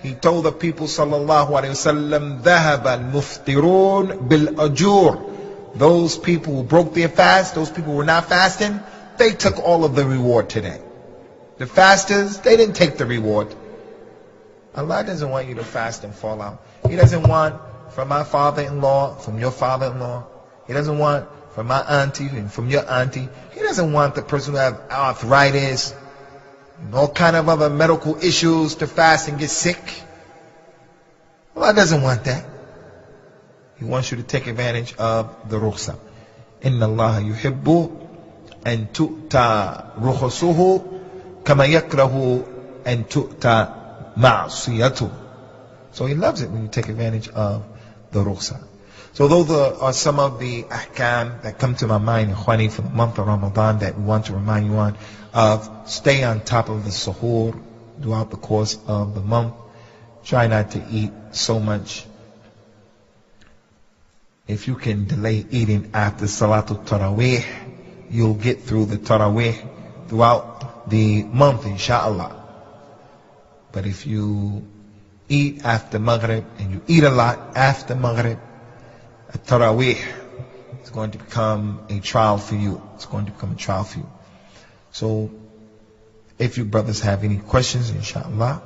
S1: He told the people, sallallahu alayhi wasallam, ذَهَبَ الْمُفْتِرُونَ بِالْأَجُورِ. Those people who broke their fast, those people who were not fasting, they took all of the reward today. The fasters, they didn't take the reward. Allah doesn't want you to fast and fall out. He doesn't want from my father-in-law, from your father-in-law. He doesn't want from my auntie and from your auntie. He doesn't want the person who has arthritis and all kind of other medical issues to fast and get sick. Allah doesn't want that. He wants you to take advantage of the rukhsa. Inna Allah yuhibbu an tu'ta rukhsuhu kama yakrahu an tu'ta ma'asiyatu. So He loves it when you take advantage of the rukhsa. So those are some of the ahkam that come to my mind, ikhwani, for the month of Ramadan that we want to remind you on of. Stay on top of the suhoor throughout the course of the month. Try not to eat so much. If you can delay eating after Salatul Taraweeh, you'll get through the Taraweeh throughout the month, inshallah. But if you eat after Maghrib, and you eat a lot after Maghrib, at-Taraweeh is going to become a trial for you. It's going to become a trial for you. So, if you brothers have any questions, inshallah,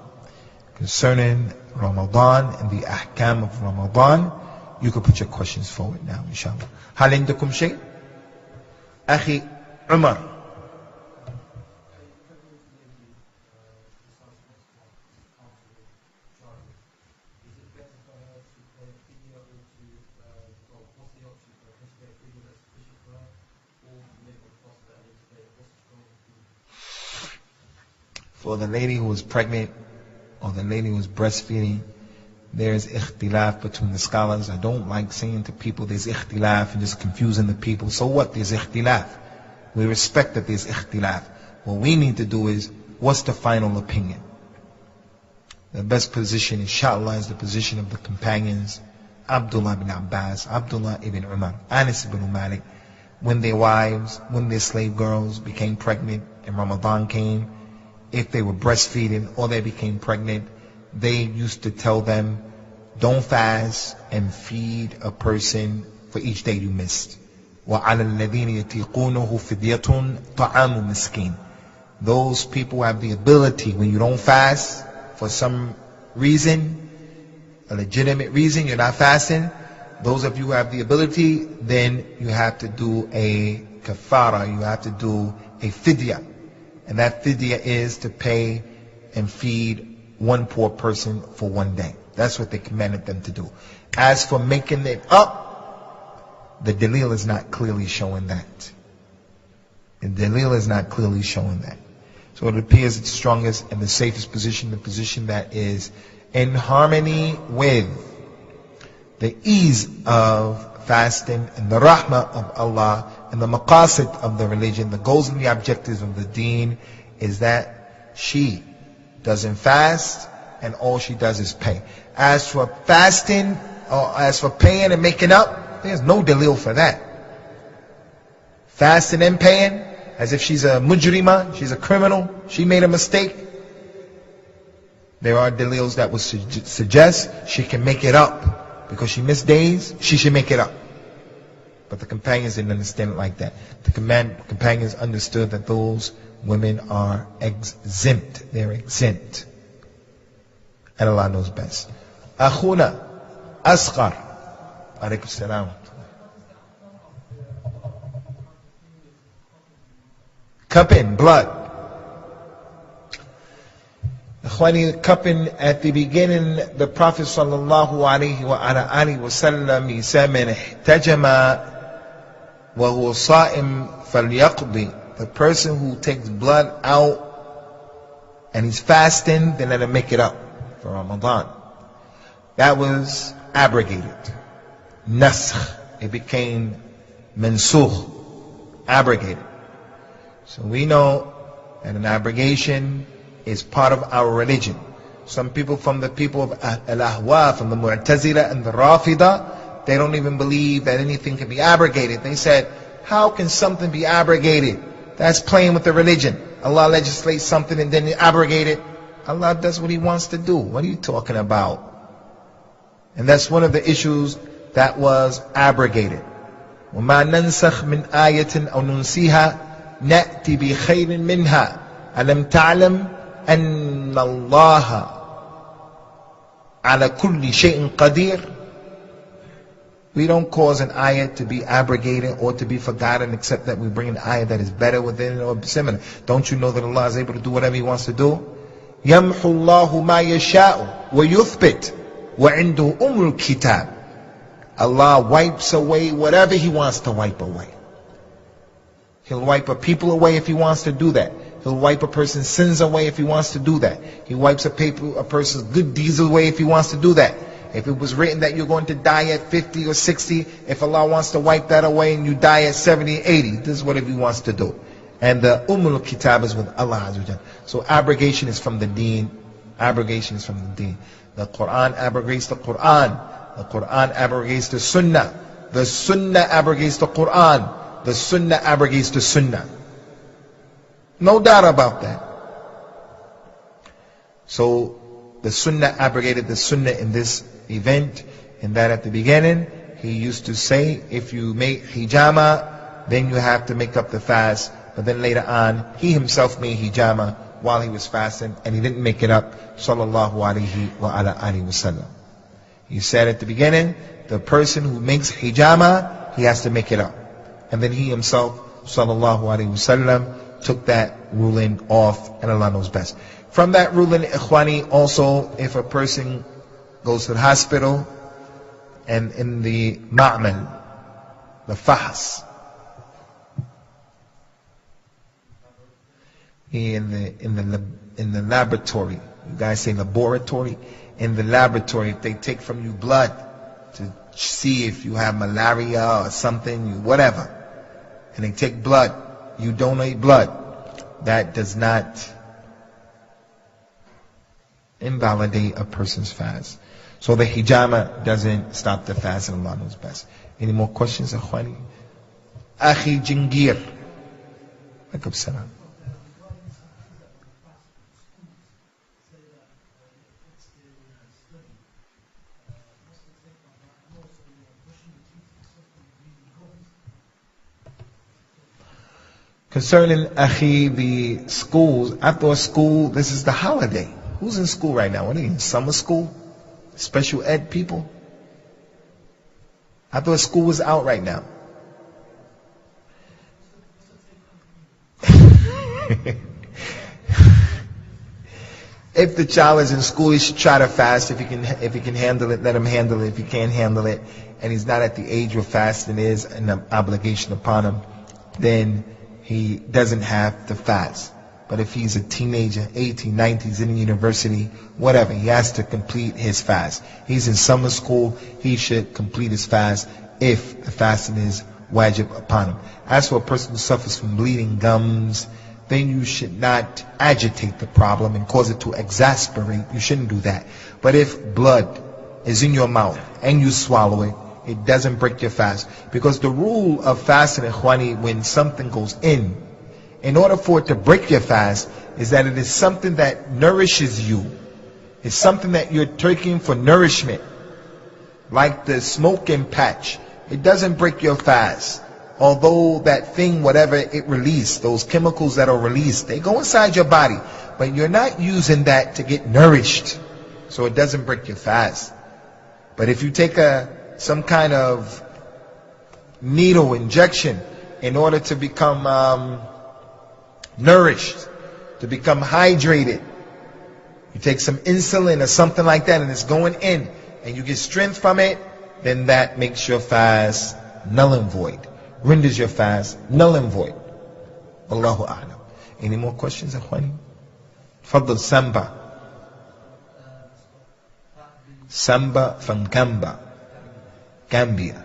S1: concerning Ramadan and the ahkam of Ramadan, you can put your questions forward now, inshallah. هل عندكم شيء؟ أخي عمر. For the lady who is pregnant or the lady who is breastfeeding, there is ikhtilaf between the scholars. I don't like saying to people there's ikhtilaf and just confusing the people. So what? There's ikhtilaf. We respect that there's ikhtilaf. What we need to do is, what's the final opinion? The best position, inshallah, is the position of the companions, Abdullah ibn Abbas, Abdullah ibn Umar, Anas ibn Malik. When their wives, when their slave girls became pregnant and Ramadan came, if they were breastfeeding or they became pregnant, they used to tell them, don't fast and feed a person for each day you missed. وَعَلَى الَّذِينَ يَتِيقُونَهُ فِدْيَةٌ طَعَامُ مِسْكِينٍ. Those people have the ability, when you don't fast for some reason, a legitimate reason, you're not fasting, those of you who have the ability, then you have to do a kafara, you have to do a fidya. And that fidya is to pay and feed one poor person for one day. That's what they commanded them to do. As for making it up, the dalil is not clearly showing that. The dalil is not clearly showing that. So it appears it's strongest and the safest position, the position that is in harmony with the ease of fasting and the rahmah of Allah and the maqasid of the religion, the goals and the objectives of the deen, is that she doesn't fast and all she does is pay. As for fasting, or as for paying and making up, there's no dalil for that. Fasting and paying, as if she's a mujrima, she's a criminal, she made a mistake. There are dalils that would suggest she can make it up. Because she missed days, she should make it up. But the companions didn't understand it like that. The companions understood that those women are exempt. They're exempt. And Allah knows best. Akhuna Asghar. Alaykum salam. Cupping, blood. Ikhwani, cupping, at the beginning, the Prophet sallallahu alayhi wa alihi wa sallam, he said, "Man ihtajama wa huwa sa'im falyaqdi." The person who takes blood out and he's fasting, then let him make it up for Ramadan. That was abrogated. Nasakh. It became mansukh. Abrogated. So we know that an abrogation is part of our religion. Some people from the people of Al-Ahwa, from the Mu'tazila and the Rafida, they don't even believe that anything can be abrogated. They said, how can something be abrogated? That's playing with the religion. Allah legislates something and then abrogate it. Allah does what He wants to do. What are you talking about? And that's one of the issues that was abrogated. وَمَا نَنْسَخْ مِنْ آيَةٍ أَوْ نُنْسِيهَا نَأْتِ بِخَيْرٍ مِنْهَا أَلَمْ تَعْلَمْ أَنَّ اللَّهَ عَلَى كُلِّ شَيْءٍ قَدِيرٌ. We don't cause an ayah to be abrogated or to be forgotten, except that we bring an ayah that is better within it or similar. Don't you know that Allah is able to do whatever He wants to do? يَمْحُ اللَّهُ مَا يَشَاءُ وَيُثْبِتُ وَعِنْدُهُ أُمُّ الْكِتَابِ. Allah wipes away whatever He wants to wipe away. He'll wipe a people away if He wants to do that. He'll wipe a person's sins away if He wants to do that. He wipes a person's good deeds away if He wants to do that. If it was written that you're going to die at 50 or 60, if Allah wants to wipe that away and you die at 70, 80, this is what He wants to do. And the Ummul Kitab is with Allah Azza wa Jalla. So abrogation is from the deen. Abrogation is from the deen. The Quran abrogates the Quran. The Quran abrogates the Sunnah. The Sunnah abrogates the Quran. The Sunnah abrogates the Sunnah. No doubt about that. So the sunnah abrogated the sunnah in this event, in that at the beginning, he used to say, if you make hijama, then you have to make up the fast. But then later on, he himself made hijama while he was fasting, and he didn't make it up, sallallahu alayhi wa ala alihi wa sallam. He said at the beginning, the person who makes hijama, he has to make it up. And then he himself, sallallahu alayhi wa sallam, took that ruling off, and Allah knows best. From that ruling, ikhwani, also, if a person goes to the hospital, and in the ma'mal, the fahs, in the laboratory, you guys say laboratory, in the laboratory, if they take from you blood to see if you have malaria or something, whatever, and they take blood, you donate blood, that does not invalidate a person's fast. So the hijama doesn't stop the fast, and Allah knows best. Any more questions, Akhwani? Akhi Jingir. Alaikum salam. Concerning Akhi, the schools, after school, this is the holiday. Who's in school right now? What are you in summer school? Special ed people? I thought school was out right now. If the child is in school, he should try to fast. If he can handle it, let him handle it. If he can't handle it, and he's not at the age where fasting is an obligation upon him, then he doesn't have to fast. But if he's a teenager, 18, 19, he's in university, whatever, he has to complete his fast. He's in summer school, he should complete his fast if the fasting is wajib upon him. As for a person who suffers from bleeding gums, then you should not agitate the problem and cause it to exasperate. You shouldn't do that. But if blood is in your mouth and you swallow it, it doesn't break your fast. Because the rule of fasting, ikhwani, when something goes in order for it to break your fast, is that it is something that nourishes you. It's something that you're taking for nourishment. Like the smoking patch. It doesn't break your fast. Although that thing, whatever it released, those chemicals that are released, they go inside your body. But you're not using that to get nourished. So it doesn't break your fast. But if you take some kind of needle injection in order to become nourished, to become hydrated, you take some insulin or something like that and it's going in and you get strength from it, then that makes your fast null and void, renders your fast null and void. Allahu A'lam. Any more questions, Akhwani? Fadl Samba. Samba from Gamba, Gambia.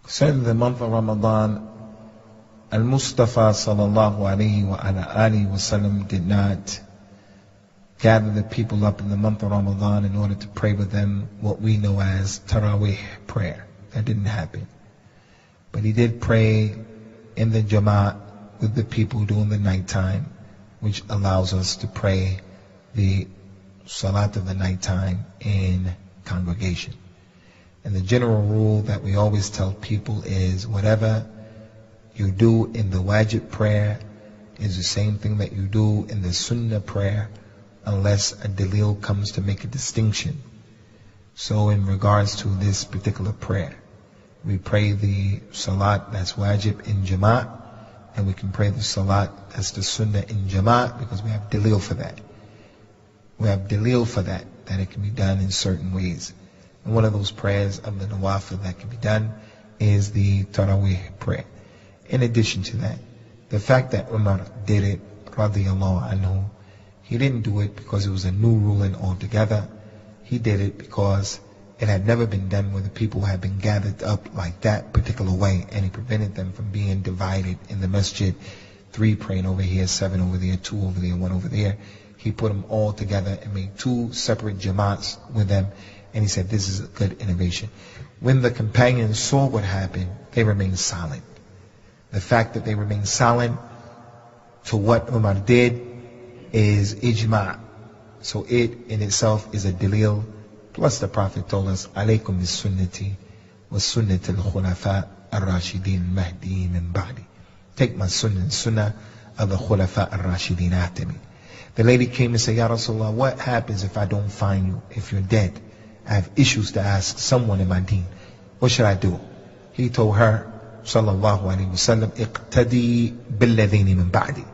S1: Concerning the month of Ramadan, Al-Mustafa sallallahu alayhi wa ala alihi wa sallam did not gather the people up in the month of Ramadan in order to pray with them what we know as Taraweeh prayer. That didn't happen. But he did pray in the Jama'at with the people during the nighttime, which allows us to pray the Salat of the nighttime in congregation. And the general rule that we always tell people is whatever you do in the wajib prayer, is the same thing that you do in the sunnah prayer, unless a dalil comes to make a distinction. So in regards to this particular prayer, we pray the salat that's wajib in jama'at, and we can pray the salat that's the sunnah in jama'at, because we have dalil for that. We have dalil for that it can be done in certain ways. And one of those prayers of the nawafil that can be done is the tarawih prayer. In addition to that, the fact that Umar did it, radiyallahu anhu, he didn't do it because it was a new ruling altogether. He did it because it had never been done where the people had been gathered up like that particular way, and he prevented them from being divided in the masjid, 3 praying over here, 7 over there, 2 over there, 1 over there. He put them all together and made 2 separate jamaats with them, and he said this is a good innovation. When the companions saw what happened, they remained silent. The fact that they remained silent to what Umar did is ijma'. So it in itself is a dalil. Plus the Prophet told us, alaykum bis sunnati wa sunnati al-khulafa ar-rashidin al-mahdiyin min ba'di. Take my sunnah of the khulafa ar-rashidin after me. The lady came and said, Ya Rasulullah, what happens if I don't find you, if you're dead? I have issues to ask someone in my deen. What should I do? He told her, sallallahu alayhi wa sallam, iqtadi billadhini min ba'di.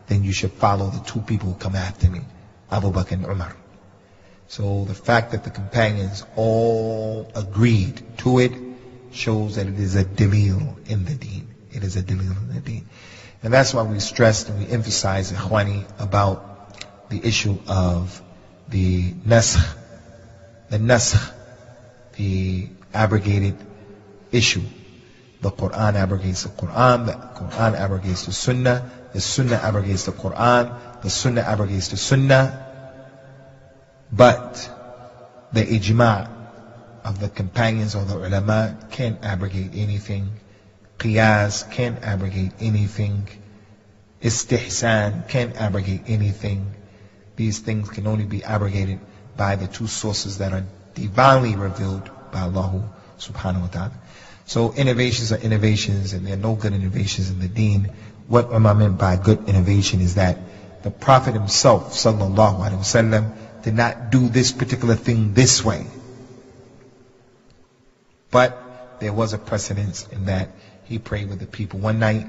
S1: Then you should follow the 2 people who come after me, Abu Bakr and Umar. So the fact that the companions all agreed to it shows that it is a dalil in the deen. It is a dalil in the deen. And that's why we stressed and we emphasized, Ikhwani, about the issue of the nasakh, the abrogated issue. The Quran abrogates the Quran abrogates the Sunnah abrogates the Sunnah abrogates the Sunnah. But the ijma' of the companions or the ulama can't abrogate anything. Qiyas can't abrogate anything. Istihsan can't abrogate anything. These things can only be abrogated by the 2 sources that are divinely revealed by Allah subhanahu wa ta'ala. So innovations are innovations, and there are no good innovations in the deen. What Umar meant by good innovation is that the Prophet himself, sallallahu alaihi wasallam, did not do this particular thing this way. But there was a precedence in that he prayed with the people one night,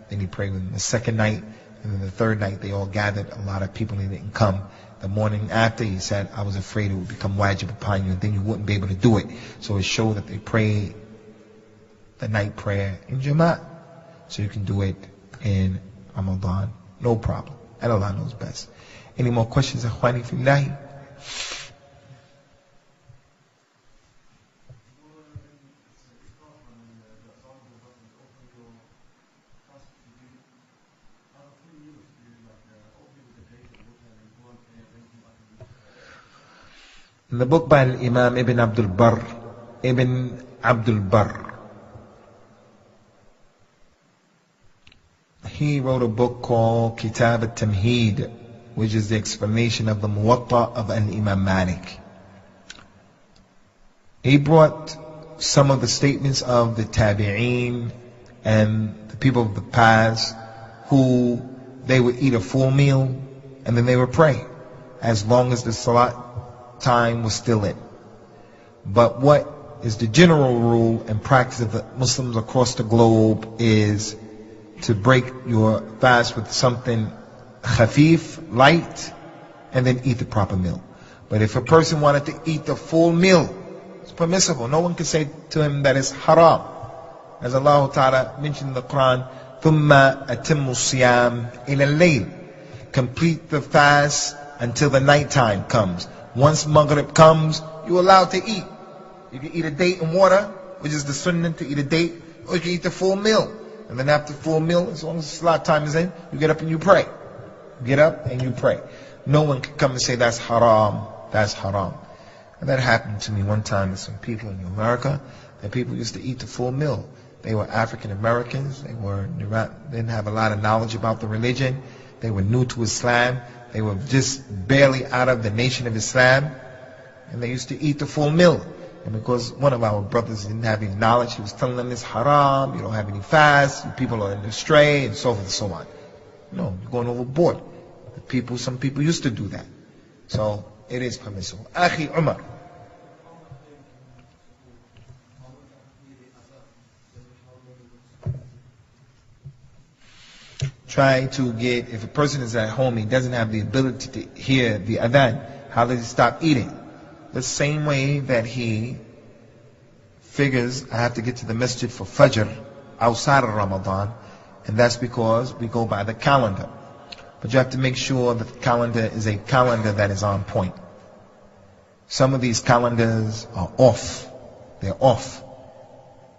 S1: then he prayed with them the second night, and then the third night they all gathered. A lot of people, and they didn't come. The morning after, he said, I was afraid it would become wajib upon you, and then you wouldn't be able to do it. So it showed that they prayed the night prayer in Jama'at. So you can do it in Ramadan, no problem. And Allah knows best. Any more questions, Akhwani Fillahi? In the book by Imam Ibn Abdul Barr, he wrote a book called Kitab al-Tamheed, which is the explanation of the Muwatta of Imam Malik. He brought some of the statements of the Tabi'een and the people of the past, who they would eat a full meal and then they would pray as long as the salat time was still in. But what is the general rule and practice of the Muslims across the globe is to break your fast with something khafif, light, and then eat the proper meal. But if a person wanted to eat the full meal, it's permissible. No one can say to him that it's haram. As Allah Ta'ala mentioned in the Quran, ثُمَّ أَتِمُّ الصِّيَامِ إِلَى اللَّيْلِ. Complete the fast until the nighttime comes. Once Maghrib comes, you're allowed to eat. You can eat a date and water, which is the sunnah to eat a date, or you can eat the full meal. And then after the full meal, as long as the salat time is in, you get up and you pray. Get up and you pray. No one can come and say that's haram. That's haram. And that happened to me one time with some people in America, that people used to eat the full meal. They were African Americans. They didn't have a lot of knowledge about the religion. They were new to Islam. They were just barely out of the nation of Islam. And they used to eat the full meal. And because one of our brothers didn't have any knowledge, he was telling them it's haram, you don't have any fast, you people are astray, and so forth and so on. No, you're going overboard. Some people used to do that. So it is permissible. Akhi Umar. Try to get, if a person is at home, he doesn't have the ability to hear the adhan, how does he stop eating? The same way that he figures, I have to get to the masjid for Fajr outside of Ramadan, and that's because we go by the calendar. But you have to make sure that the calendar is a calendar that is on point. Some of these calendars are off. They're off.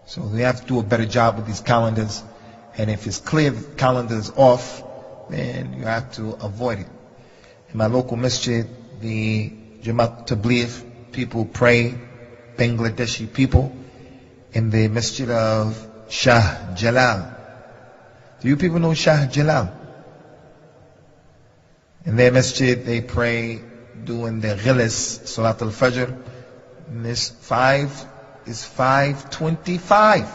S1: So we have to do a better job with these calendars. And if it's clear that the calendar is off, then you have to avoid it. In my local masjid, the Jamaat Tabligh people pray, Bangladeshi people, in the masjid of Shah Jalal. Do you people know Shah Jalal? In their masjid, they pray doing the Ghilis, Salat al-Fajr. And this 5:25.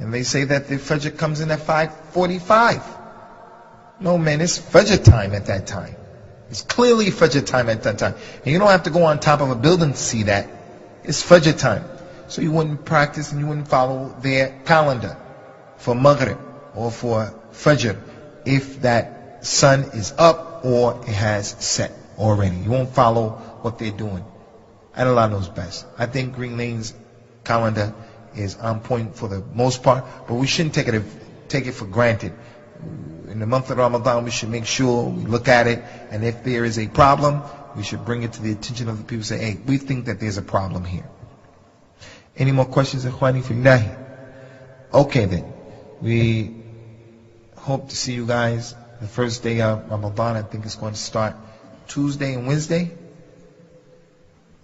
S1: And they say that the Fajr comes in at 5:45. No man, it's Fajr time at that time. It's clearly Fajr time at that time. And you don't have to go on top of a building to see that. It's Fajr time. So you wouldn't practice and you wouldn't follow their calendar for Maghrib or for Fajr if that sun is up or it has set already. You won't follow what they're doing. And Allah knows best. I think Green Lane's calendar is on point for the most part, but we shouldn't take it for granted. In the month of Ramadan, we should make sure we look at it, and if there is a problem, we should bring it to the attention of the people. Say, hey, we think that there's a problem here. Any more questions, Ikhwani Fillahi? Okay then. We hope to see you guys the first day of Ramadan. I think it's going to start Tuesday and Wednesday.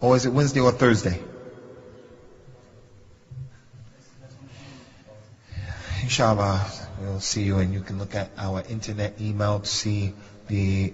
S1: Or is it Wednesday or Thursday? Inshallah, we'll see you, and you can look at our internet email to see the